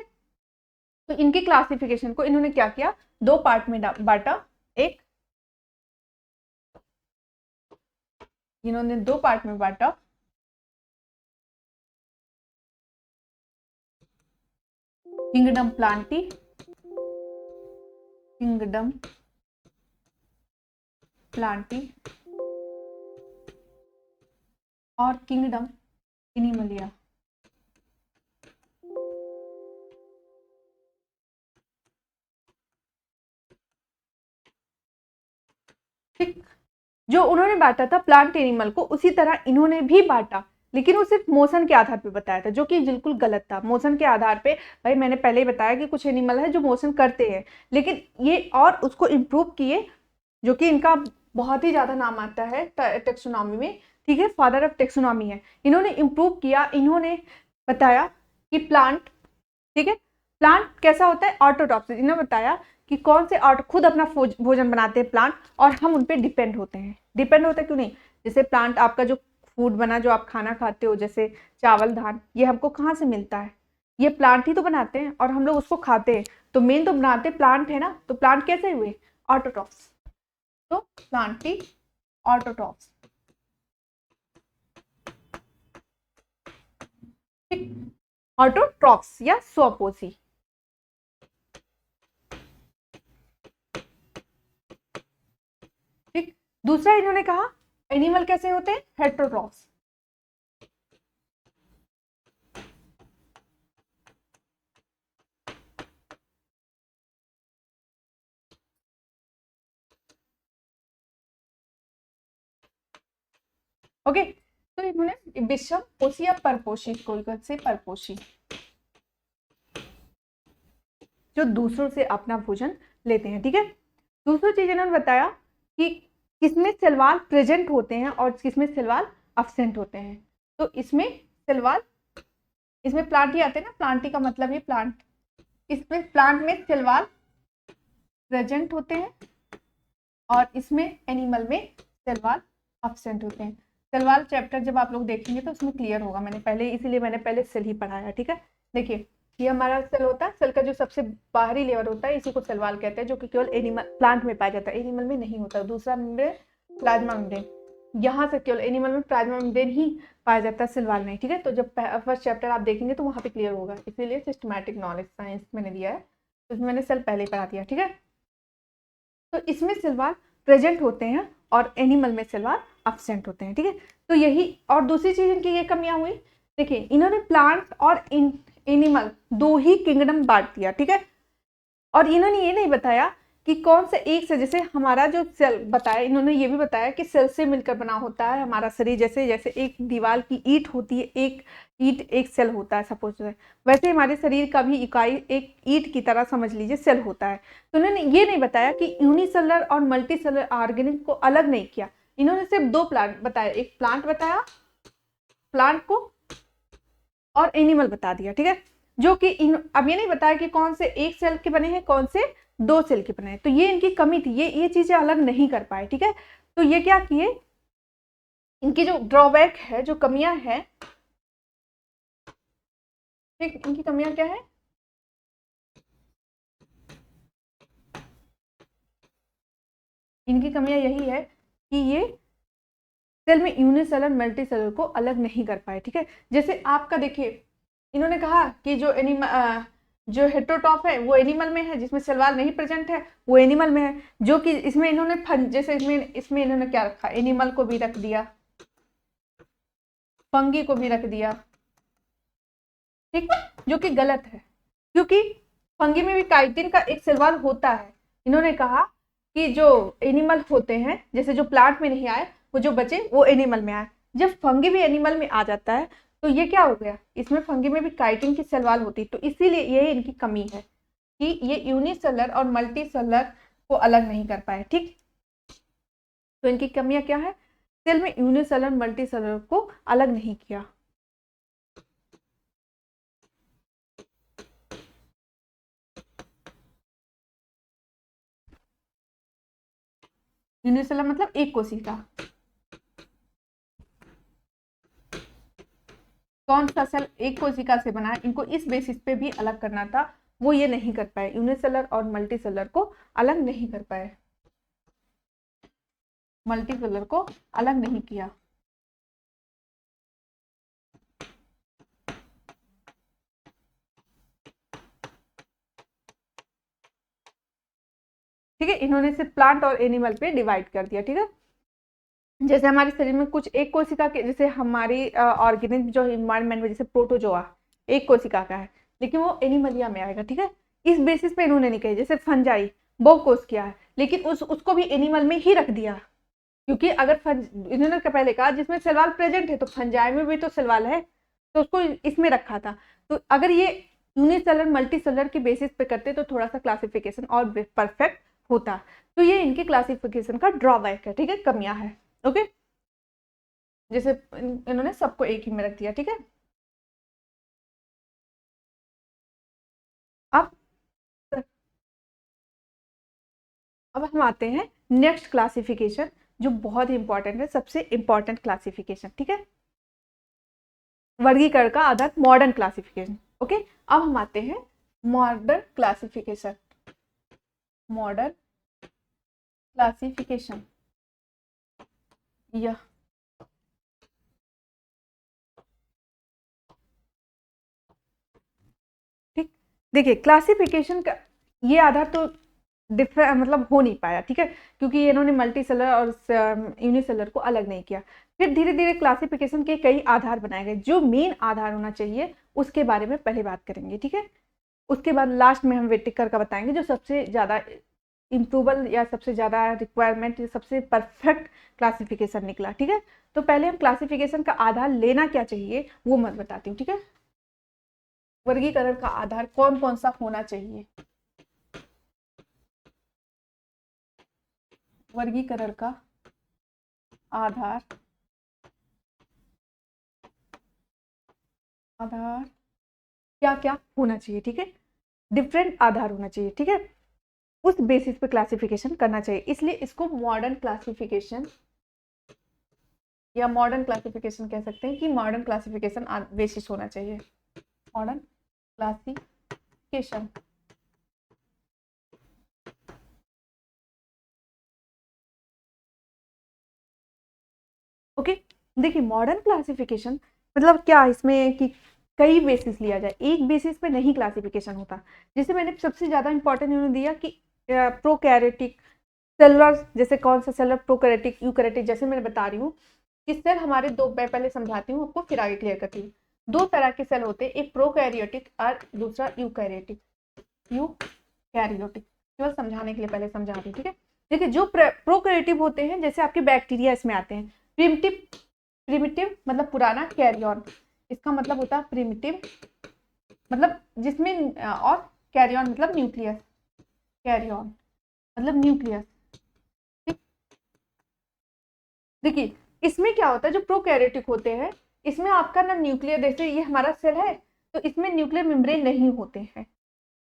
तो इनकी क्लासिफिकेशन को इन्होंने क्या किया, दो पार्ट में बांटा। एक, इन्होंने दो पार्ट में बांटा, किंगडम प्लांटी, किंगडम प्लांटी और किंगडम एनिमलिया। ठीक, जो उन्होंने बांटा था प्लांट एनिमल को, उसी तरह इन्होंने भी बांटा, लेकिन वो सिर्फ मोशन के आधार पे बताया था, जो कि बिल्कुल गलत था। मोशन के आधार पे, भाई मैंने पहले ही बताया कि कुछ एनिमल है जो मोशन करते हैं, लेकिन ये और उसको इम्प्रूव किए, जो कि इनका बहुत ही ज्यादा नाम आता है टेक्सोनॉमी में। ठीक है, फादर ऑफ टेक्सोनॉमी है। इन्होंने इम्प्रूव किया, इन्होंने बताया कि प्लांट, ठीक है, प्लांट कैसा होता है, ऑटोट्रॉफ्स। इन्होंने बताया कि कौन से खुद अपना भोजन बनाते हैं प्लांट, और हम उन पे डिपेंड होते हैं। डिपेंड होते हैं क्यों नहीं, जैसे प्लांट, आपका जो फूड बना, जो आप खाना खाते हो, जैसे चावल धान, ये हमको कहाँ से मिलता है, ये प्लांट ही तो बनाते हैं और हम लोग उसको खाते हैं। तो मेन तो बनाते प्लांट है ना, तो प्लांट कैसे हुए, ऑटोट्रॉफ्स। तो प्लांट ही ऑटोट्रॉफ्स। ऑटोट्रॉफ्स या स्वपोषी। ठीक, दूसरा इन्होंने कहा एनिमल कैसे होते हैं, हेटेरोट्रॉफ्स। ओके, तो इन्होंने विषम पोषी या परपोषी, कोई से परपोषी, जो दूसरों से अपना भोजन लेते हैं। ठीक है, दूसरी चीज इन्होंने बताया कि किसमें सेलवाल प्रेजेंट होते हैं और किसमें सेलवाल अब्सेंट होते हैं। तो इसमें सेलवाल, इसमें प्लांट ही आते हैं ना, प्लांटी का मतलब ही प्लांट, इसमें प्लांट में सेलवाल प्रेजेंट होते हैं और इसमें एनिमल में सेलवाल अब्सेंट होते हैं। सेलवाल चैप्टर जब आप लोग देखेंगे तो उसमें क्लियर होगा, मैंने पहले, इसीलिए मैंने पहले सेल ही पढ़ाया। ठीक है, देखिए ये हमारा सेल होता है, सेल का जो सबसे बाहरी लेयर होता है इसी को सेलवाल कहते हैं, जो कि केवल एनिमल प्लांट में पाया जाता है, एनिमल में नहीं होता। दूसरा मेम्ब्रेन प्लाज्मा मेम्ब्रेन, यहाँ से केवल एनिमल में प्लाज्मा मेम्ब्रेन ही पाया जाता है, सेलवाल नहीं। ठीक है, तो जब फर्स्ट चैप्टर आप देखेंगे तो वहाँ पे क्लियर होगा, इसीलिए सिस्टमैटिक नॉलेज साइंस मैंने दिया है, तो इसमें मैंने सेल पहले ही पढ़ा दिया। ठीक है, तो इसमें सेलवाल प्रेजेंट होते हैं और एनिमल में सेलवाल अब्सेंट होते हैं। ठीक है, तो यही, और दूसरी चीज इनकी ये कमियां हुई, देखिए इन्होंने प्लांट और एनिमल दो ही किंगडम बांट दिया। ठीक है, और इन्होंने ये नहीं बताया कि कौन से एक से, जैसे हमारा जो सेल बताया, इन्होंने ये भी बताया कि सेल से मिलकर बना होता है हमारा शरीर, जैसे जैसे एक दीवार की ईंट होती है, एक ईंट एक सेल होता है सपोज, वैसे हमारे शरीर का भी इकाई एक ईंट की तरह समझ लीजिए सेल होता है। तो उन्होंने ये नहीं बताया कि यूनिसेलुलर और मल्टी सेलुलर ऑर्गेनिज्म को अलग नहीं किया, इन्होंने सिर्फ दो प्लांट बताया, एक प्लांट बताया, प्लांट को, और एनिमल बता दिया। ठीक है, जो कि अब ये नहीं बताया कि कौन से एक सेल के बने हैं, कौन से दो सेल के बने हैं। तो ये इनकी कमी थी, ये चीजें अलग नहीं कर पाए। ठीक है, तो ये क्या किए, इनकी जो ड्रॉबैक है, जो कमियां हैं, ठीक, इनकी कमियां क्या है, इनकी कमियां यही है कि ये सेल में यूनिसेलर मल्टी सेलर को अलग नहीं कर पाए। ठीक है, जैसे आपका देखिए, इन्होंने कहा कि जो एनिमल, जो हेटेरोट्रॉफ है वो एनिमल में है, जिसमें सेलवाल नहीं प्रेजेंट है वो एनिमल में है, जो कि इसमें इन्होंने जैसे इसमें इन्होंने क्या रखा, एनिमल को भी रख दिया, फंगी को भी रख दिया। ठीक है, जो कि गलत है, क्योंकि फंगी में भी काइटिन का एक सेलवाल होता है। इन्होंने कहा कि जो एनिमल होते हैं, जैसे जो प्लांट में नहीं आए, वो जो बचे वो एनिमल में आए। जब फंगी भी एनिमल में आ जाता है तो ये क्या हो गया, इसमें फंगी में भी काइटिन की सेलवाल होती है, तो इसीलिए ये इनकी कमी है कि ये यूनिसेलर और मल्टी सेलर को अलग नहीं कर पाए। ठीक, तो इनकी कमियां क्या है, सेल में यूनिसेलर मल्टी सेलर को अलग नहीं किया। यूनिसेलर मतलब एक कोशिका, कौन सा सेल एक कोशिका से बना है, इनको इस बेसिस पे भी अलग करना था, वो ये नहीं कर पाए, यूनिसेलर और मल्टीसेलर को अलग नहीं कर पाए, मल्टीसेलर को अलग नहीं किया। ठीक है, इन्होंने सिर्फ प्लांट और एनिमल पे डिवाइड कर दिया। ठीक है, जैसे हमारे शरीर में कुछ एक कोशिका के, जैसे हमारी ऑर्गेनिज्म जो इन्वायरमेंट में, जैसे प्रोटोजोआ एक कोशिका का है, लेकिन वो एनिमलिया में आएगा। ठीक है, इस बेसिस पे इन्होंने नहीं कही। जैसे फंजाई बहुकोष किया है, लेकिन उसको भी एनिमल में ही रख दिया, क्योंकि अगर इन्होंने पहले कहा जिसमें सेलवाल प्रेजेंट है, तो फंजाई में भी तो सेलवाल है, तो उसको इसमें रखा था। तो अगर ये यूनिसेलर मल्टीसेलर के बेसिस पे करते तो थोड़ा सा क्लासिफिकेशन और परफेक्ट होता। तो ये इनके क्लासिफिकेशन का ड्रॉबैक है। ठीक है, कमियां है। ओके, जैसे इन्होंने सबको एक ही में रख दिया। ठीक है, अब अब हम आते हैं नेक्स्ट क्लासिफिकेशन, जो बहुत ही इंपॉर्टेंट है, सबसे इंपॉर्टेंट क्लासिफिकेशन। ठीक है, वर्गीकरण का आधार मॉडर्न क्लासिफिकेशन। ओके, अब हम आते हैं मॉडर्न क्लासिफिकेशन। मॉडर्न क्लासिफिकेशन यह ठीक, देखिए क्लासिफिकेशन का ये आधार तो डिफरेंट मतलब हो नहीं पाया। ठीक है, क्योंकि इन्होंने मल्टी सेलर और यूनिसेलर को अलग नहीं किया। फिर धीरे धीरे क्लासिफिकेशन के कई आधार बनाए गए। जो मेन आधार होना चाहिए उसके बारे में पहले बात करेंगे। ठीक है, उसके बाद लास्ट में हम वेटिकर का बताएंगे, जो सबसे ज़्यादा इम्प्रूवल या सबसे ज़्यादा रिक्वायरमेंट, सबसे परफेक्ट क्लासिफिकेशन निकला। ठीक है, तो पहले हम क्लासिफिकेशन का आधार लेना क्या चाहिए वो मैं बताती हूँ। ठीक है, वर्गीकरण का आधार कौन कौन सा होना चाहिए। वर्गीकरण का आधार आधार क्या क्या होना चाहिए। ठीक है, डिफरेंट आधार होना चाहिए। ठीक है, उस बेसिस पे क्लासिफिकेशन करना चाहिए, इसलिए इसको मॉडर्न क्लासिफिकेशन या मॉडर्न क्लासिफिकेशन कह सकते हैं कि मॉडर्न क्लासिफिकेशन बेसिस होना चाहिए। Modern classification okay. देखिए मॉडर्न क्लासिफिकेशन मतलब क्या, इसमें कि कई बेसिस लिया जाए, एक बेसिस पे नहीं क्लासिफिकेशन होता। जैसे मैंने सबसे ज्यादा इंपॉर्टेंट इन्होंने दिया कि प्रोकैरियोटिक सेलुलर, जैसे कौन सा सेलर, प्रोकैरियोटिक यूकैरियोटिक। जैसे मैं बता रही हूँ कि सेल हमारे दो, मैं पहले समझाती हूँ आपको फिर आगे क्लियर करती हूँ। दो तरह के सेल होते हैं, एक प्रोकैरियोटिक और दूसरा यूकैरियोटिक। यूकैरियोटिक केवल समझाने के लिए पहले समझा रही हूँ। ठीक है, देखिए जो प्रोकैरियोटिक होते हैं, जैसे आपके बैक्टीरिया इसमें आते हैं। प्रिमिटिव, प्रिमिटिव मतलब पुराना, कैरियन इसका मतलब होता है प्रिमिटिव मतलब जिसमें, और कैरियन मतलब न्यूक्लियस, कैरियन मतलब न्यूक्लियस। ठीक, देखिए इसमें क्या होता है, जो प्रोकैरियोटिक होते हैं इसमें आपका ना न्यूक्लियर, जैसे ये हमारा सेल है तो इसमें न्यूक्लियर मेम्ब्रेन नहीं होते हैं।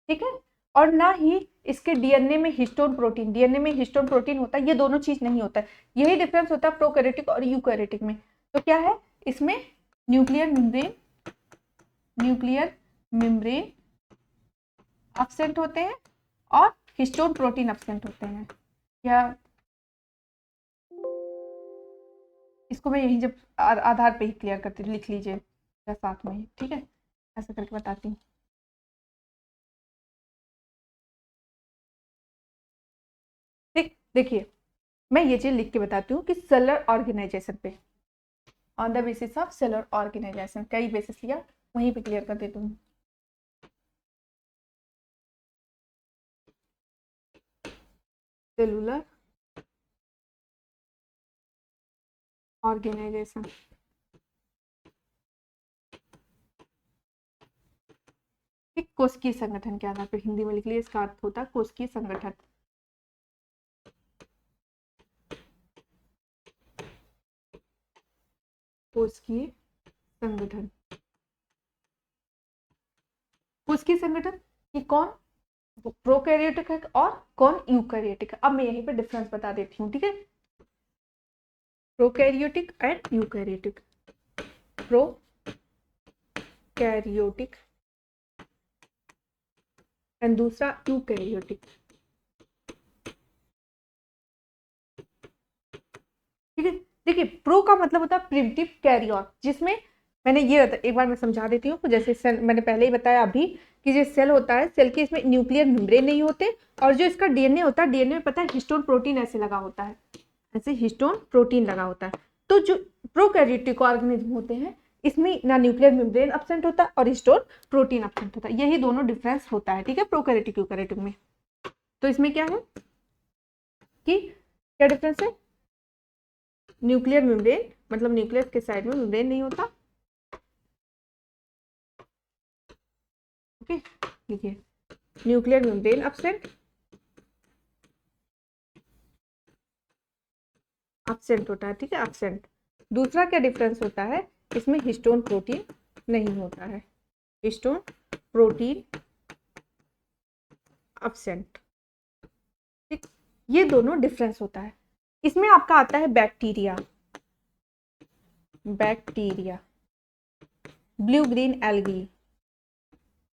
ठीक है, और ना ही इसके डीएनए में हिस्टोन प्रोटीन, डीएनए में हिस्टोन प्रोटीन होता है, ये दोनों चीज नहीं होता है। यही डिफरेंस होता है प्रोकैरियोटिक और यूकैरियोटिक में। तो क्या है, इसमें nuclear membrane, nuclear membrane absent होते हैं और हिस्टोन प्रोटीन एब्सेंट होते हैं। या इसको मैं यही जब आधार पे ही क्लियर करती हूँ, लिख लीजिए या साथ में ही। ठीक है, ऐसा करके बताती हूँ। देखिए मैं ये चीज लिख के बताती हूँ कि सेलर ऑर्गेनाइजेशन पे, on the basis of cellular organisation, कई बेसिस लिया वहीं पे क्लियर कर देती हूँ। सेलुलर ऑर्गेनाइजेशन, एक कोशिकीय संगठन के आधार पर, हिंदी में लिख लिया, इसका अर्थ होता है कोशिकीय संगठन। कोशिकीय संगठन, कोशिकीय संगठन ये कौन प्रोकैरियोटिक है और कौन यूकैरियोटिक है। अब मैं यहीं पे डिफरेंस बता देती हूँ। ठीक है, prokaryotic and eukaryotic. Pro karyotic and दूसरा यूकैरियोटिक। ठीक है, देखिए प्रो का मतलब होता है प्रिमिटिव कैरियर, जिसमें मैंने ये एक बार मैं समझा देती हूँ। जैसे सेल मैंने पहले ही बताया अभी कि जो सेल होता है, सेल के इसमें न्यूक्लियर मेम्ब्रेन नहीं होते, और जो इसका डीएनए होता है, डीएनए में पता है हिस्टोन प्रोटीन ऐसे लगा होता है, ऐसे हिस्टोन प्रोटीन लगा होता है। तो जो प्रोकैरियोटिक ऑर्गेनिज्म होते हैं, इसमें ना न्यूक्लियर मेम्ब्रेन एब्सेंट होता है और हिस्टोन प्रोटीन एब्सेंट होता है। यही दोनों डिफरेंस होता है, ठीक है, प्रोकैरियोटिक यूकैरियोटिक में। तो इसमें क्या है कि क्या डिफरेंस है, न्यूक्लियर मेम्ब्रेन मतलब न्यूक्लियस के साइड में मेम्ब्रेन नहीं होता। ओके, देखिए न्यूक्लियर मेम्ब्रेन एब्सेंट, एब्सेंट होता है, ठीक है, एब्सेंट। दूसरा क्या डिफरेंस होता है, इसमें हिस्टोन प्रोटीन नहीं होता है, हिस्टोन प्रोटीन एब्सेंट। ठीक, ये दोनों डिफरेंस होता है। इसमें आपका आता है bacteria, bacteria, blue green algae,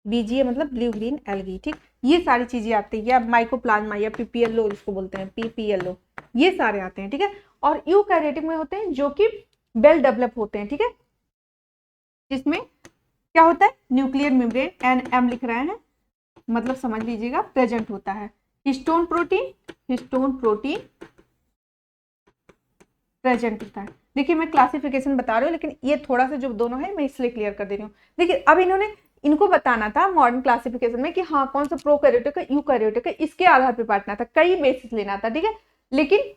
BGA मतलब ब्लू ग्रीन एल्गी। ठीक, ये सारी चीजें आती है, या माइकोप्लाज्मा या पीपीएलओ जिसको बोलते हैं, पीपीएलओ, ये सारे आते हैं। ठीक है, और यूकैरियोटिक में होते हैं जो कि वेल डेवलप होते हैं। ठीक है, जिसमें क्या होता है, न्यूक्लियर मेम्ब्रेन एनएम लिख रहे हैं, मतलब समझ लीजिएगा प्रेजेंट होता है, histone protein, histone protein present होता है। देखिए मैं क्लासिफिकेशन बता रही हूँ, लेकिन ये थोड़ा सा जो दोनों है मैं इसलिए क्लियर कर दे रही हूँ। देखिए अब इनको बताना था मॉडर्न क्लासिफिकेशन में कि हाँ कौन सा प्रोकैरियोटिक है, यूकैरियोटिक है, इसके आधार पर बांटना था, कई बेसिस लेना था। ठीक है, लेकिन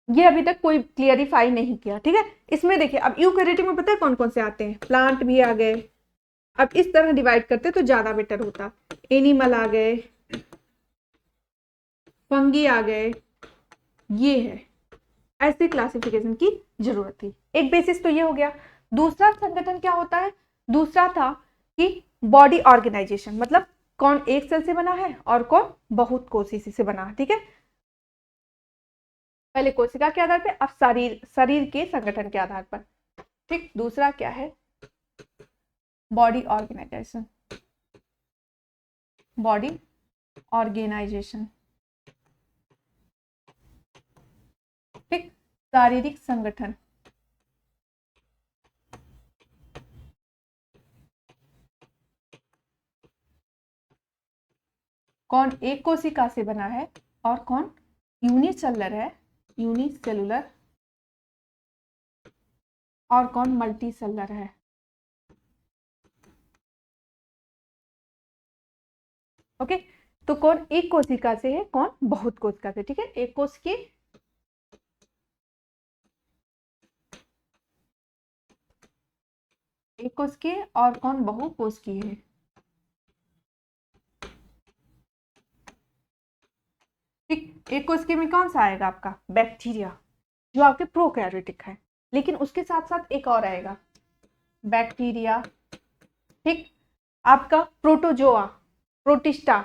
ये अभी तक कोई क्लियरिफाई नहीं किया। ठीक है, इसमें देखिए अब यूकैरियोटिक में पता है कौन कौन से आते हैं, प्लांट भी आ गए। अब इस तरह डिवाइड करते तो ज्यादा बेटर होता, एनिमल आ गए, फंगी आ गए, ये है, ऐसे क्लासिफिकेशन की जरूरत थी। एक बेसिस तो ये हो गया। दूसरा संगठन क्या होता है, दूसरा था कि बॉडी ऑर्गेनाइजेशन, मतलब कौन एक सेल से बना है और कौन बहुत कोशिका से बना है। ठीक है, पहले कोशिका के आधार पर, अब शरीर के संगठन के आधार पर। ठीक, दूसरा क्या है, बॉडी ऑर्गेनाइजेशन, बॉडी ऑर्गेनाइजेशन। ठीक, शारीरिक संगठन, कौन एक कोशिका से बना है और कौन यूनिसेलुलर है, यूनिसेलुलर, और कौन मल्टीसेलुलर है। ओके, तो कौन एक कोशिका से है, कौन बहुत कोशिका से। ठीक है, एक कोश की, एक कोश की और कौन बहु कोश की है। ठीक, एक कोश के में कौन सा आएगा आपका, बैक्टीरिया, जो आपके प्रोकैरियोटिक है, लेकिन उसके साथ साथ एक और आएगा बैक्टीरिया। ठीक, आपका प्रोटोजोआ, प्रोटिस्टा,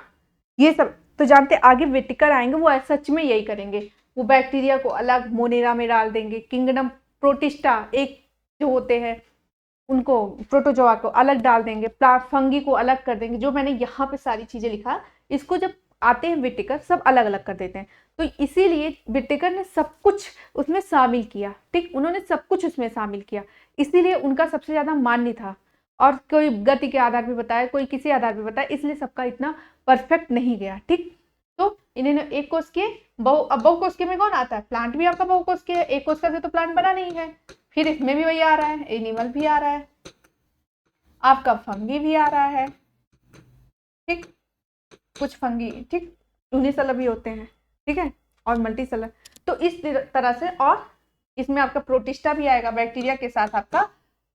ये सब तो जानते, आगे विटिकर आएंगे वो सच में यही करेंगे, वो बैक्टीरिया को अलग मोनेरा में डाल देंगे, किंगडम प्रोटिस्टा एक जो होते हैं उनको, प्रोटोजोआ को अलग डाल देंगे, फंगी को अलग कर देंगे। जो मैंने यहाँ पे सारी चीजें लिखा, इसको जब आते हैं विटिकर सब अलग अलग कर देते हैं। तो इसीलिए विटिकर ने सब कुछ उसमें शामिल किया। ठीक, उन्होंने सब कुछ उसमें शामिल किया, इसीलिए उनका सबसे ज्यादा मान्य था। और कोई गति के आधार पर बताया, कोई किसी आधार पर बताया, इसलिए सबका इतना परफेक्ट नहीं गया। ठीक, तो इन्होंने एक कोश के बहु कोश के में कौन आता है, प्लांट भी आपका बहु कोश के है, एक कोशिका से तो प्लांट बना नहीं है। फिर इसमें भी वही आ रहा है, एनिमल भी आ रहा है, आपका फंगी भी आ रहा है। ठीक, कुछ फंगी ठीक यूनिसेलुलर भी होते हैं। ठीक है, और मल्टीसेलुलर। तो इस तरह से, और इसमें आपका प्रोटिस्टा भी आएगा, बैक्टीरिया के साथ आपका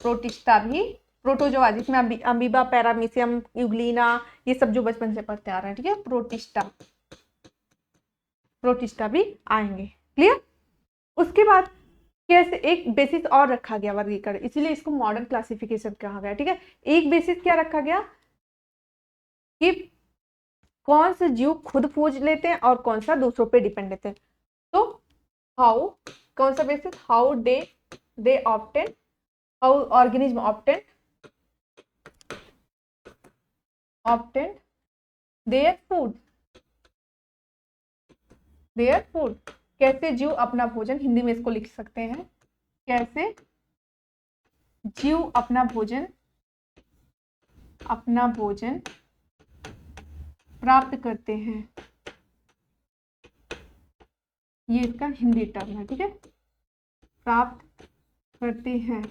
प्रोटिस्टा भी, प्रोटोजोआ जिसमें अमीबा, पैरामीशियम, यूग्लिना, ये सब जो बचपन से पढ़ते आ रहे हैं। ठीक है, प्रोटिस्टा, प्रोटिस्टा भी आएंगे। क्लियर, उसके बाद कैसे एक बेसिस और रखा गया वर्गीकरण, इसीलिए इसको मॉडर्न क्लासिफिकेशन कहा गया। ठीक है, एक बेसिस क्या रखा गया कि कौन से जीव खुद खोज लेते हैं और कौन सा दूसरों पे डिपेंड रहते हैं। तो हाउ, कौन सा basis, how they obtain, how organism obtain obtain their food, their food. कैसे जीव अपना भोजन, हिंदी में इसको लिख सकते हैं, कैसे जीव अपना भोजन प्राप्त करते हैं, ये इसका हिंदी टर्म है, ठीक है, प्राप्त करते हैं।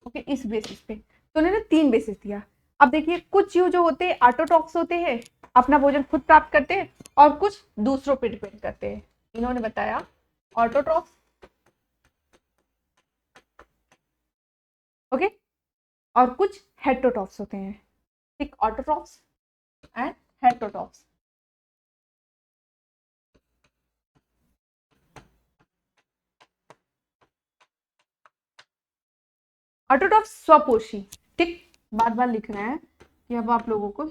ओके, इस बेसिस पे तो उन्होंने 3 बेसिस दिया। अब देखिए, कुछ जीव जो होते हैं ऑटोट्रॉफ्स होते हैं, अपना भोजन खुद प्राप्त करते हैं, और कुछ दूसरों पे डिपेंड करते हैं। इन्होंने बताया ऑटोट्रॉफ्स, ओके, और कुछ हेटेरोट्रॉफ्स होते हैं, ठीक, ऑटोट्रॉफ्स एंड हेटेरोट्रॉफ्स। ऑटोट्रॉफ्स स्वपोषी, ठीक, बार बार लिख रहे हैं कि अब आप लोगों को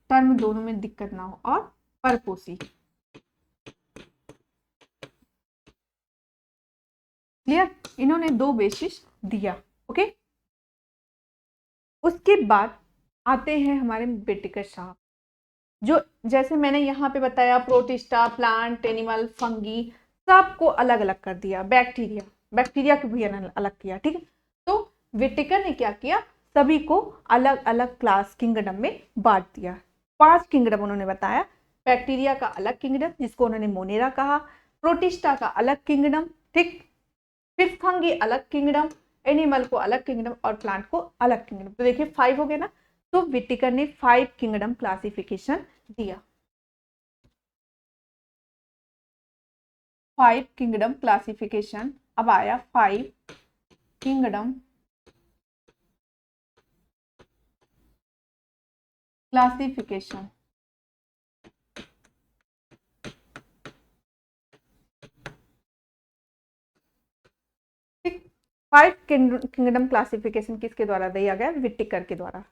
टर्म दोनों में दिक्कत ना हो, और परपोषी, क्लियर। इन्होंने 2 बेसिस दिया, ओके। उसके बाद आते हैं हमारे बेटिकर साहब, जो जैसे मैंने यहाँ पे बताया प्रोटिस्टा, प्लांट, एनिमल, फंगी, सबको अलग अलग कर दिया। बैक्टीरिया को भी अलग किया, ठीक है। तो विटिकर ने क्या किया, सभी को अलग अलग क्लास किंगडम में बांट दिया। 5 किंगडम उन्होंने बताया। बैक्टीरिया का अलग किंगडम जिसको उन्होंने मोनेरा कहा, प्रोटिस्टा का अलग किंगडम, ठीक, फिर फंगी अलग किंगडम, एनिमल को अलग किंगडम, और प्लांट को अलग किंगडम। तो देखिए 5 हो गए ना। तो विटिकर ने 5 किंगडम क्लासिफिकेशन दिया। 5 किंगडम क्लासिफिकेशन। अब आया 5 किंगडम क्लासिफिकेशन। ठीक, 5 किंगडम क्लासिफिकेशन किसके द्वारा दिया गया, विटिकर के द्वारा।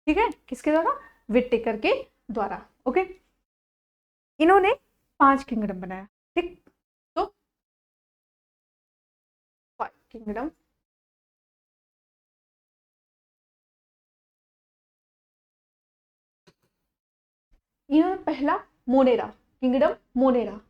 ठीक है, किसके द्वारा, विटिकर के द्वारा, ओके। इन्होंने 5 किंगडम बनाया, ठीक। तो 5 किंगडम, इन्होंने पहला मोनेरा, किंगडम मोनेरा,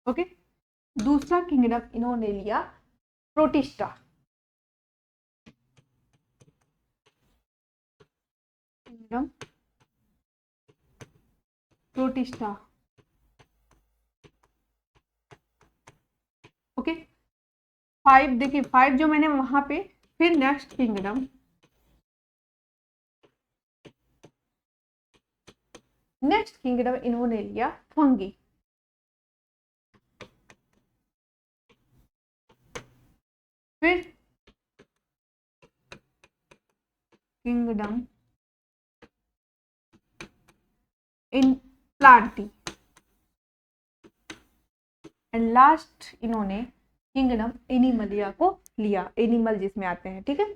ओके। दूसरा किंगडम इन्होंने लिया प्रोटिस्टा, किंगडम प्रोटिस्टा, ओके। 5, देखिए 5 जो मैंने वहां पे, फिर नेक्स्ट किंगडम, इन्होंने लिया फंगी, फिर kingdom in Plantae, and last इन्होंने किंगडम एनिमलिया को लिया, एनिमल जिसमें आते हैं, ठीक है।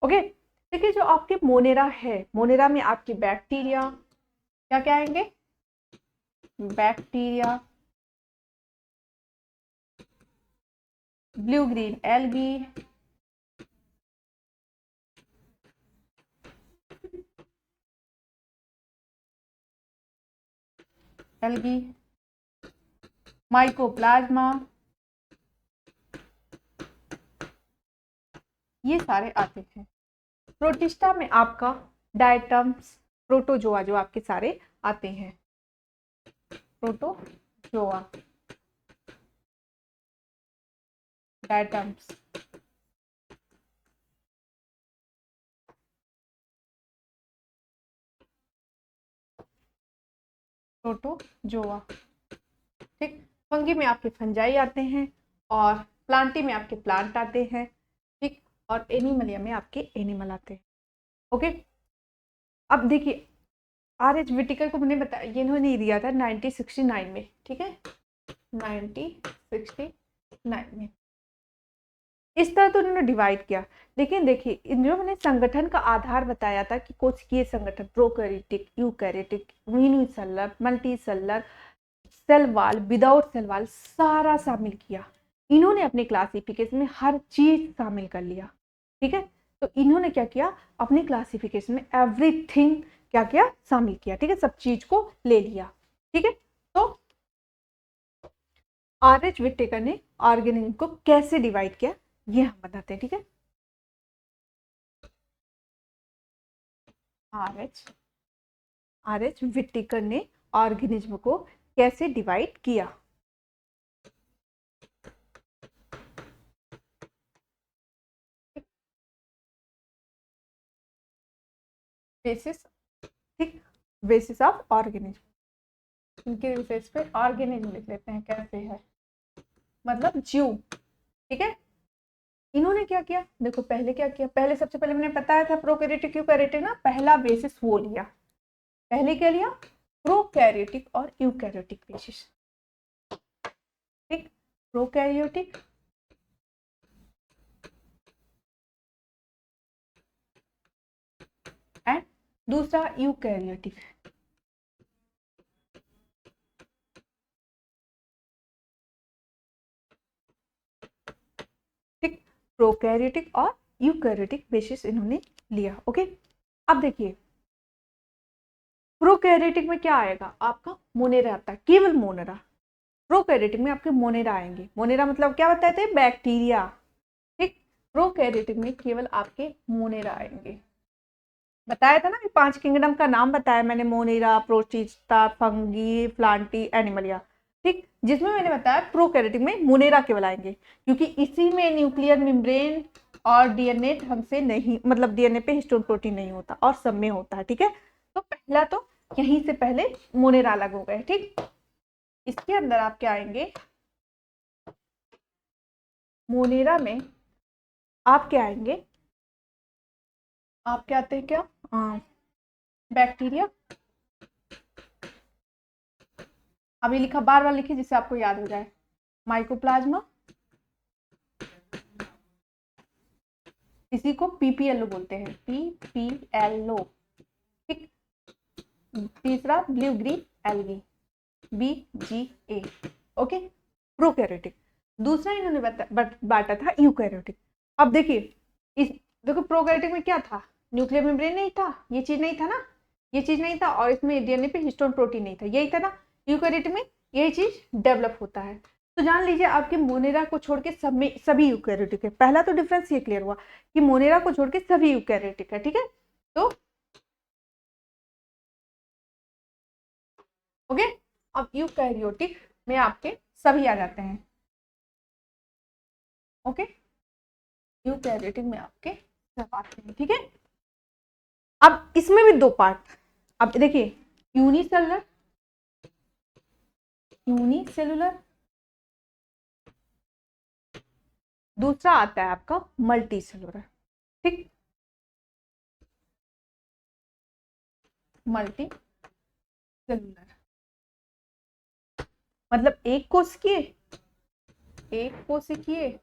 ओके, देखिए जो आपके मोनेरा है, मोनेरा में आपके बैक्टीरिया, क्या क्या आएंगे, bacteria, blue green algae, mycoplasma, ये सारे आते हैं। प्रोटिस्टा में आपका डायटम्स, प्रोटोजोआ जो आपके सारे आते हैं, प्रोटोजोआ, डायटम्स, प्रोटोजोआ, ठीक। फंगी में आपके फंजाई आते हैं, और प्लांटी में आपके प्लांट आते हैं, ठीक, और एनिमलिया में आपके एनिमल आते हैं। ओके, अब देखिए आर.एच. व्हिटेकर को मैंने बताया, ये इन्होंने दिया था 1969 में, ठीक है, 1969 में। इस तरह तो उन्होंने डिवाइड किया, लेकिन देखिए जो मैंने संगठन का आधार बताया था कि कुछ ये संगठन prokaryotic, eukaryotic, unicellular, multicellular, cell wall, without cell wall, सारा शामिल किया इन्होंने अपने क्लासिफिकेशन में, हर चीज शामिल कर लिया, ठीक है। तो इन्होंने क्या किया, अपनी क्लासिफिकेशन में एवरीथिंग क्या किया, शामिल किया, ठीक है, सब चीज को ले लिया, ठीक है। तो आर.एच. व्हिटेकर ने ऑर्गेनिज्म को कैसे डिवाइड किया ये हम बताते हैं, ठीक है। आर.एच. व्हिटेकर ने ऑर्गेनिज्म को कैसे डिवाइड किया। बेसिस, ठीक, बेसिस ऑफ ऑर्गेनिज्म, इनके बेसिस पे ऑर्गेनिज्म लिख लेते हैं कैसे है, मतलब जीव, ठीक है। इन्होंने क्या किया, देखो पहले क्या किया, पहले सबसे पहले मैंने बताया था प्रोकैरियोटिक यूकैरियोटिक ना, पहला बेसिस वो लिया, पहले क्या लिया, प्रोकैरियोटिक और यूकैरियोटिक बेसिस, ठीक, प्रोकैरियोटिक एंड दूसरा यूकैरियोटिक, ठीक, प्रोकैरियोटिक और यूकैरियोटिक बेसिस इन्होंने लिया। ओके, अब देखिए प्रोकैरियोटिक में क्या आएगा, आपका मोनेरा आता है, केवल मोनेरा। प्रोकैरियोटिक में आपके मोनेरा आएंगे, मोनेरा मतलब क्या बताए थे, बैक्टीरिया, ठीक। प्रोकैरियोटिक में केवल आपके मोनेरा आएंगे, बताया था ना, 5 किंगडम का नाम बताया मैंने, Monera, protista, fungi, Plantae, Animalia, ठीक, जिसमें मैंने बताया प्रोकैरियोटिक में मोनेरा केवल आएंगे, क्योंकि इसी में न्यूक्लियर मेम्ब्रेन और डीएनए ढंग से नहीं, मतलब डीएनए पे हिस्टोन प्रोटीन नहीं होता और सब में होता है, ठीक है। तो पहला तो यहीं से पहले मोनेरा अलग हो गए, ठीक। इसके अंदर आप क्या आएंगे, मोनेरा में आप क्या आएंगे, आप क्या आते हैं, क्या बैक्टीरिया, अभी लिखा, बार बार लिखिए जिससे आपको याद हो जाए, माइकोप्लाज्मा, इसी को पीपीएलओ बोलते हैं, पीपीएलओ, ठीक। तीसरा blue green algae, BGA, okay, prokaryotic. दूसरा इन्होंने बांटा था यूकैरियोटिक। अब देखिए इस, देखो प्रोकैरियोटिक में क्या था, न्यूक्लियर मेम्ब्रेन नहीं था, ये चीज नहीं था ना, ये चीज नहीं था, और इसमें डीएनए पे हिस्टोन प्रोटीन नहीं था, यही था ना। यूकैरियोटिक में यही चीज डेवलप होता है। तो जान लीजिए आपके मोनेरा को छोड़ के सब में सभी यूकैरियोटिक है, पहला तो डिफरेंस ये क्लियर हुआ कि मोनेरा को छोड़ के सभी यूकैरियोटिक है, ठीक है। तो ओके, अब यूकैरियोटिक में आपके सभी आ जाते हैं, ओके, यूकैरियोटिक में आपके सब आते हैं, ठीक है। अब इसमें भी दो पार्ट, अब देखिए यूनिसेलुलर, यूनिसेलुलर, दूसरा आता है आपका मल्टी सेलुलर, ठीक, मल्टी सेलुलर मतलब एक कोशिकीय, एक कोशिकीय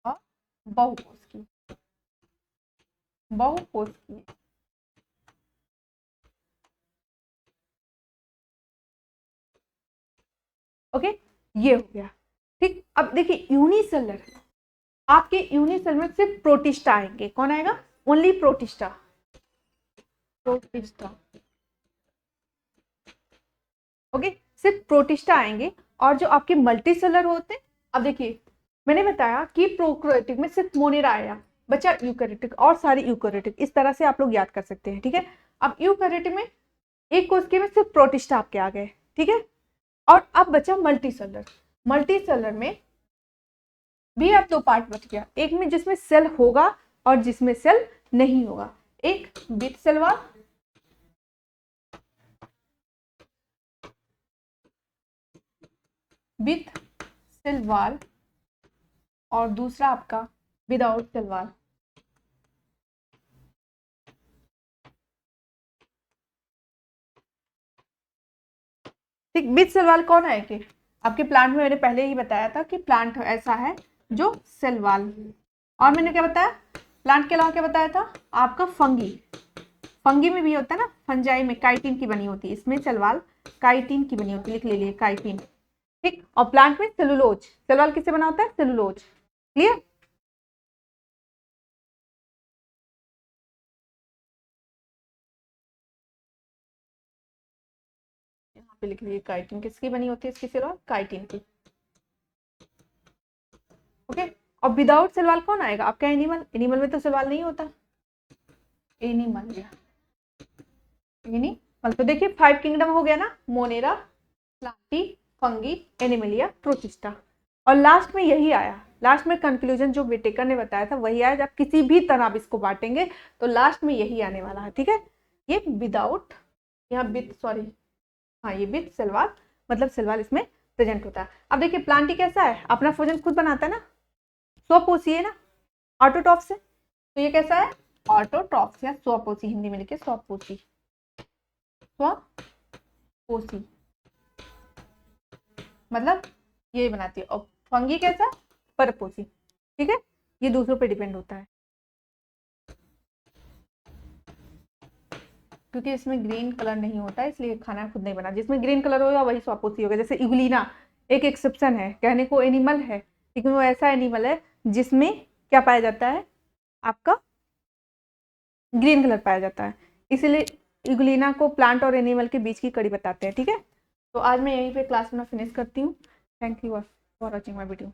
और बहुकोशिकीय, बहुकोशिकीय, ओके, ये हो गया, ठीक। अब देखिए यूनिसेलुलर, आपके यूनिसेल में सिर्फ प्रोटिस्टा आएंगे, कौन आएगा, ओनली प्रोटिस्टा, प्रोटिस्टा, ओके, सिर्फ प्रोटिस्टा आएंगे। और जो आपके मल्टीसेलर होते हैं, अब देखिए मैंने बताया कि प्रोकैरियोटिक में सिर्फ मोनेरा आया, बचा यूकैरियोटिक और सारे यूकैरियोटिक, इस तरह से आप लोग याद कर सकते हैं, ठीक है। अब यूकैरियोटिक में एक कोशिका में सिर्फ प्रोटिस्टा आपके आ गए, ठीक है। और अब बचा मल्टीसेलर, मल्टीसेलर में भी अब दो पार्ट बच गया, एक में जिसमें सेल होगा और जिसमें सेल नहीं होगा, एक with cell wall, with cell wall और दूसरा आपका विदाउट सेल वॉल। ठीक, विथ सेल वॉल कौन है कि आपके प्लांट में मैंने पहले ही बताया था कि प्लांट ऐसा है जो सेल वॉल। और मैंने क्या बताया, प्लांट के अलावा क्या बताया था आपका फंगी। फंगी में भी होता है ना, फंजाई में काइटिन की बनी होती है, इसमें सेल वॉल काइटिन की बनी होती है, लिख लीजिए काइटिन। ठीक, और प्लांट में सेलुलोज, सेल वॉल किससे बना होता है, सेलुलोज। क्लियर। यहाँ पे लिख लीजिए काइटिन किसकी बनी होती है, इसकी सेल वॉल काइटिन की। ओके, और विदाउट सेल वॉल कौन आएगा आपका, एनिमल। एनिमल में तो सेल वॉल नहीं होता। एनिमल, एनिमल तो देखिए 5 किंगडम हो गया ना, Monera, Plantae, fungi, Animalia, protista. और लास्ट में यही आया, लास्ट में कंक्लूजन जो विटेकर ने बताया था वही आया। जब किसी भी तरह आप इसको बांटेंगे तो लास्ट में यही आने वाला है। ठीक है, ये विदाउट, यहाँ विथ, सॉरी, हाँ ये विथ सेलवाल, मतलब सेलवाल इसमें प्रेजेंट होता है। अब देखिए प्लांटी कैसा है, अपना भोजन खुद बनाता है ना, स्वपोषी है ना, ऑटोट्रॉफ से। तो ये कैसा है, ऑटोट्रॉफ या स्वपोषी, हिंदी में लिखे स्वपोषी, स्वपोषी मतलब ये बनाती है। और फंगी कैसा, परपोषी। ठीक है, ये दूसरों पे डिपेंड होता है, क्योंकि इसमें ग्रीन कलर नहीं होता है इसलिए खाना खुद नहीं बना। जिसमें ग्रीन कलर होगा वही स्वपोषी होगा। जैसे इगुलिना एक एक्सेप्शन है, कहने को एनिमल है लेकिन वो ऐसा एनिमल है जिसमें क्या पाया जाता है आपका, ग्रीन कलर पाया जाता है, इसीलिए इगुलिना को प्लांट और एनिमल के बीच की कड़ी बताते हैं। ठीक है, तो आज मैं यहीं पे क्लास में फिनिश करती हूँ। Thank you for watching my video.